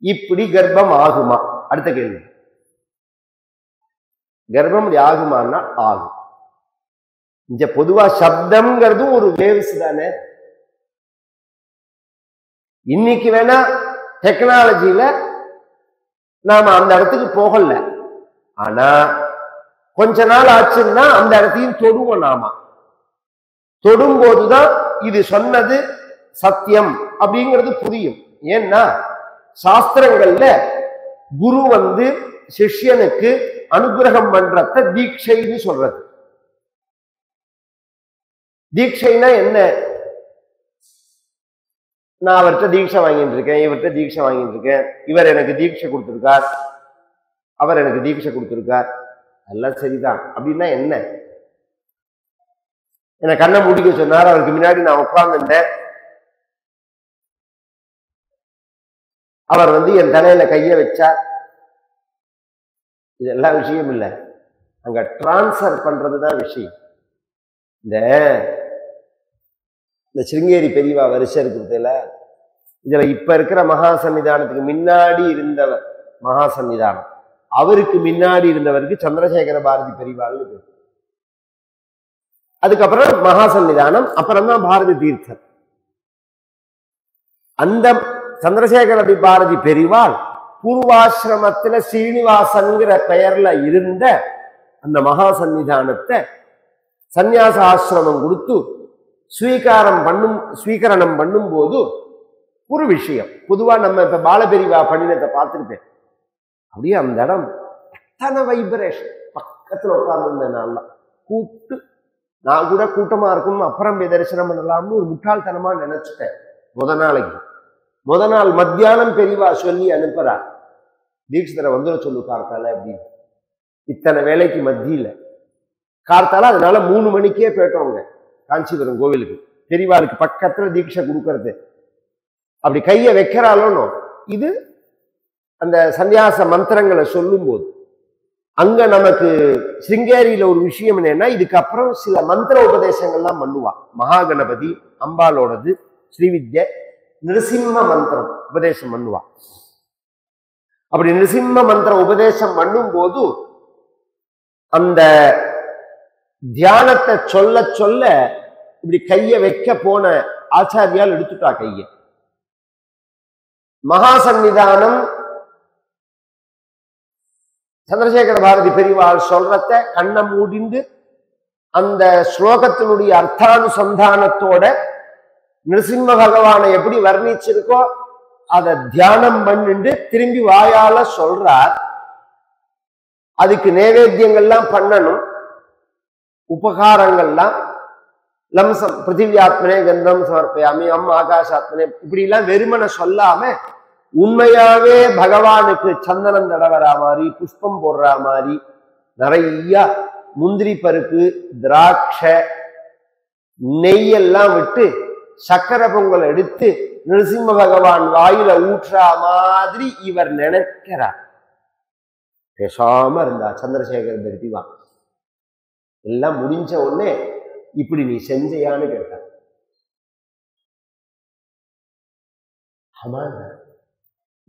இப்படி கர்ப்பம் ஆகுமா? அடுத்த கேள்வி. கர்ப்பம் ஆகுமான்னா ஆகும். இங்க பொதுவா சப்தம்ங்கிறதும் ஒரு வேவ்ஸ் தானே. இன்னைக்கு வேணா டெக்னாலஜியில நாம அந்த இடத்துக்கு போகல, ஆனா கொஞ்ச நாள் ஆச்சுன்னா அந்த இடத்தையும் தொடுவோம். நாம தொடும்போதுதான் இது சொன்னது சத்தியம் அப்படிங்கிறது புரியும். ஏன்னா சாஸ்திரங்கள்ல குரு வந்து சிஷ்யனுக்கு அனுகிரகம் பண்றத தீட்சைன்னு சொல்றது. தீட்சைனா என்ன? நான் அவர்கிட்ட தீட்சை வாங்கிட்டு இருக்கேன், இவர்கிட்ட தீட்சை வாங்கிட்டு இருக்கேன், இவர் எனக்கு தீட்சை கொடுத்திருக்கார், அவர் எனக்கு தீட்சை கொடுத்திருக்கார், எல்லாம் சரிதான். அப்படின்னா என்ன? என்னை கண்ணை மூடிக்க சொன்னார், அவருக்கு முன்னாடி நான் உட்கார்ந்துட்டேன், அவர் வந்து என் தலையில கைய வச்சார், இதெல்லாம் விஷயம் இல்லை. அங்க டிரான்ஸ்ஃபர் பண்றதுதான் விஷயம். இந்த சிருங்கேரி பெரியவா வரிசை இருக்கிறதுல இதுல இப்ப இருக்கிற மகா சன்னிதானத்துக்கு முன்னாடி இருந்தவர் மகா சன்னிதானம், அவருக்கு முன்னாடி இருந்தவருக்கு சந்திரசேகர பாரதி பெரியவாள்னு பேர். அதுக்கப்புறம் மகா சன்னிதானம், அப்புறம்தான் பாரதி தீர்த்தர். அந்த சந்திரசேகர பாரதி பெரியவாள் பூர்வாசிரமத்துல ஸ்ரீனிவாசன்கிற பெயர்ல இருந்த அந்த மகா சன்னிதானத்தை சந்நியாச ஆசிரமம் கொடுத்து ஸ்வீகரணம் பண்ணும் போது ஒரு விஷயம், பொதுவா நம்ம இப்ப பாலபெரிவா பண்ணினத்தை பார்த்துருப்பேன். அப்படியே அந்த இடம் அத்தனை வைப்ரேஷன். பக்கத்துல உட்கார்ந்துருந்தேன், கூப்பிட்டு நான் கூட கூட்டமா இருக்கும் அப்புறம் போய் தரிசனம் பண்ணலாம்னு ஒரு முட்டாள்தனமா நினைச்சிட்டேன். முத நாள் மத்தியானம் பெரியவா சொல்லி அனுப்புறா, தீட்சிதரை வந்துட சொல்லு கார்த்தால அப்படின்னு. இத்தனை வேலைக்கு மத்தியில கார்த்தால, அதனால 3 மணிக்கே போயிட்டோங்க காஞ்சிபுரம் கோவிலுக்கு. பெரியவாளுக்கு பக்கத்துல தீட்சை கொடுக்கறது. அப்படி கைய வைக்கிறாளோ, இது அந்த சந்நியாச மந்திரங்களை சொல்லும் போது அங்க நமக்கு சிருங்கேரியில ஒரு விஷயம் என்னன்னா, இதுக்கப்புறம் சில மந்திர உபதேசங்கள்லாம் பண்ணுவா. மகாகணபதி, அம்பாலோடது, ஸ்ரீவித்ய, நிருசிம்ம மந்திரம் உபதேசம் பண்ணுவா. அப்படி நிருசிம்ம மந்திர உபதேசம் பண்ணும் போது அந்த தியானத்தை சொல்ல சொல்ல இப்படி கைய வைக்க போன ஆச்சாரியால் எடுத்துட்டா கைய. மகா சந்நிதானம் சந்திரசேகர பாரதி பெரியவாள் சொல்றத கண்ணை மூடிந்து அந்த ஸ்லோகத்தினுடைய அர்த்தானுசந்தானத்தோட நிருசிம்ம பகவானை எப்படி வர்ணிச்சிருக்கோ அதை தியானம் பண்ணிட்டு திரும்பி வாயால சொல்றார். அதுக்கு நைவேத்தியங்கள்லாம் பண்ணணும், உபகாரங்கள்லாம். லம்சம் பிருத்திவியாத்மனே கந்தம் சமர்ப்பயாமி, ஆகாசாத்மனே, இப்படி எல்லாம் வெறுமனை சொல்லாம உண்மையாவே பகவானுக்கு சந்தனம் தடவரா மாதிரி, புஷ்பம் போடுறா மாதிரி நிறைய முந்திரி பருப்பு, திராட்சை, நெய்யெல்லாம் விட்டு சக்கரை பொங்கல் எடுத்து நிருசிம்ம பகவான் வாயில ஊற்றா மாதிரி இவர் நினைக்கிறார். பேசாம இருந்தா சந்திரசேகர பெரியவா. எல்லாம் முடிஞ்ச உடனே இப்படி நீ செஞ்சையான்னு கேட்டார். ஆமா,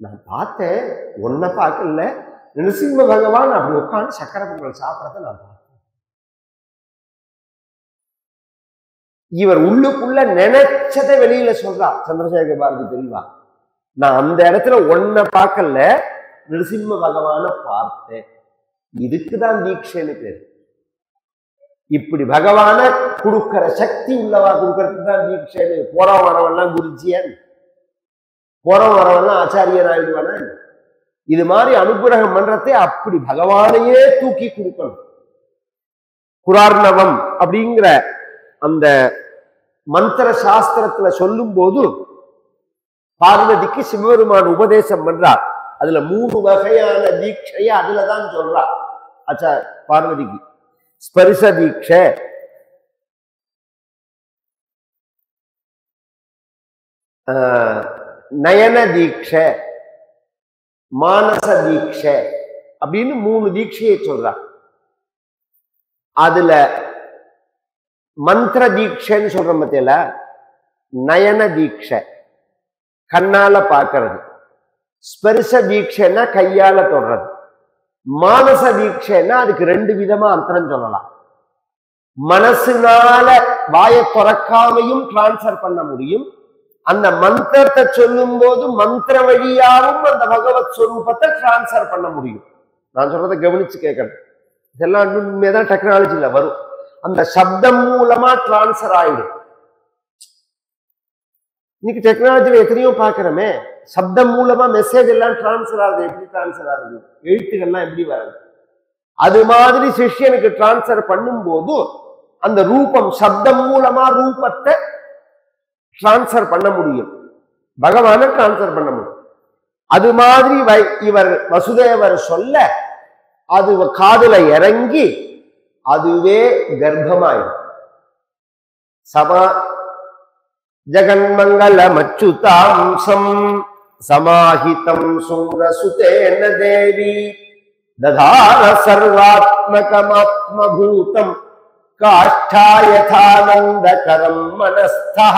நான் பார்த்தேன், ஒன்ன பார்க்கல, நிருசிம்ம பகவான் அப்படி உட்காந்து சக்கரை பொங்கல் சாப்பிடறத நான் பார்த்தேன். இவர் உள்ளுக்குள்ள நினைச்சதை வெளியில சொல்றா. சந்திரசேகர பாரதி தெரியவா, நான் அந்த இடத்துல ஒன்ன பார்க்கல, நிருசிம்ம பகவான பார்த்தேன். இதுக்குதான் தீட்சைன்னு பேரு. இப்படி பகவான கொடுக்கிற சக்தி உள்ளவா கொடுக்கறதுக்கு தான் தீட்சைன்னு. போறவன் வரவெல்லாம் குருஜியன், போறவன் வரவெல்லாம் ஆச்சாரியன் ஆயிடுவான. இது மாதிரி அனுகிரகம் பண்றதே அப்படி பகவானையே தூக்கி கொடுக்கணும். குரார்ணவம் அப்படிங்கிற அந்த மந்திர சாஸ்திரத்துல சொல்லும் போது பார்வதிக்கு சிவபெருமான் உபதேசம் பண்றார். அதுல 3 வகையான தீட்சைய அதுலதான் சொல்றார். ஆச்சா பார்வதிக்கு ஸ்பரிச தீட்சை, நயன தீட்சை, மானச தீட்சை அப்படின்னு 3 தீட்சையை சொல்றார். அதுல மந்திர தீட்சைன்னு சொல்ற மத்தியில நயன தீட்சை கண்ணால பார்க்கறது, ஸ்பரிச தீட்சைன்னா கையால தொடுறது, மானச தீட்சைன்னா அதுக்கு 2 விதமா அர்த்தம் சொல்லலாம். மனசுனால வாயை திறக்காமையும் டிரான்ஸ்பர் பண்ண முடியும். அந்த மந்திரத்தை சொல்லும் போது மந்திர வழியாவும் அந்த பகவத் ஸ்வரூபத்தை டிரான்ஸ்பர் பண்ண முடியும். நான் சொல்றதை கவனிச்சு கேட்கணும். இதெல்லாம் உண்மைதான் டெக்னாலஜில வரும். அந்த சப்தம் மூலமா டிரான்ஸ்பர் ஆயிடும். இன்னைக்கு டெக்னாலஜில எத்தனையோ பாக்குறோமே, சப்தம் மூலமா மெசேஜ் எல்லாம் டிரான்ஸ்பர் ஆகுது. எப்படி டிரான்ஸ்பர் ஆகுது? எழுத்துக்கள்லாம் எப்படி வருது? அது மாதிரி சிஷ்யனுக்கு டிரான்ஸ்பர் பண்ணும் போது அந்த ரூபம் சப்தம் மூலமா ரூபத்தை டிரான்ஸ்பர் பண்ண முடியும், பகவான டிரான்ஸ்பர் பண்ண முடியும். அது மாதிரி இவர் வசுதேவர் சொல்ல அது காதுல இறங்கி அதுவே கர்ப்பமாயிடும். சமா ஜகன்மங்கலம் அச்சுதாம்சம் சமாஹிதம் சூரசுதேன தேவி ததார சர்வாத்மகமாத்மபூதம் காஷ்டாயதானந்தகரம் மனஸ்தா.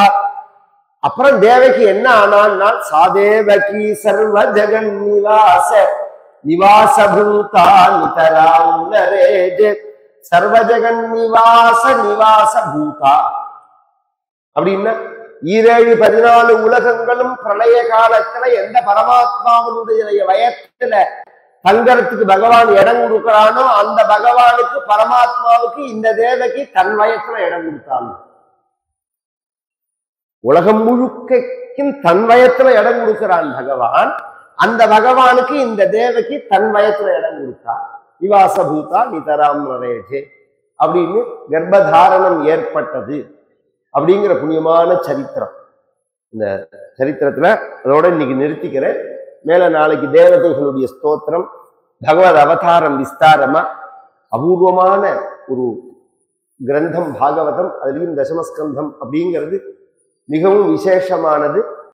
அப்புறம் தேவகி என்ன ஆனான்னா, சாதேவகி சர்வ ஜெகன் நிவாச நிவாசபூதா நிதராம் நரேஜ். சர்வ ஜெகன் நிவாச நிவாசபூதா அப்படின்னா 7-14 உலகங்களும் பிரளய காலத்துல எந்த பரமாத்மாவனுடைய வயத்துல தங்கறதுக்கு பகவான் இடம் கொடுக்கிறானோ அந்த பகவானுக்கு பரமாத்மாவுக்கு இந்த தேவகி தன் வயத்துல இடம் கொடுத்தாங்க. உலகம் முழுக்கைக்கும் தன் வயத்துல இடம் கொடுக்கிறான் பகவான். அந்த பகவானுக்கு இந்த தேவகி தன் வயத்துல இடம் கொடுத்தா. நிவாசபூதா நிதராம் நரேஜே அப்படின்னு கர்ப்பதாரணம் ஏற்பட்டது அப்படிங்கிற புண்ணியமான சரித்திரம். இந்த சரித்திரத்துல அதோட இன்னைக்கு நிறுத்திக்கிறேன். மேல நாளைக்கு தேவதைகளுடைய ஸ்தோத்திரம், பகவத் அவதாரம் விஸ்தாரமா அபூர்வமான ஒரு கிரந்தம் பாகவதம். அதுலயும் தசமஸ்கந்தம் அப்படிங்கிறது மிகவும் விசேஷமானது.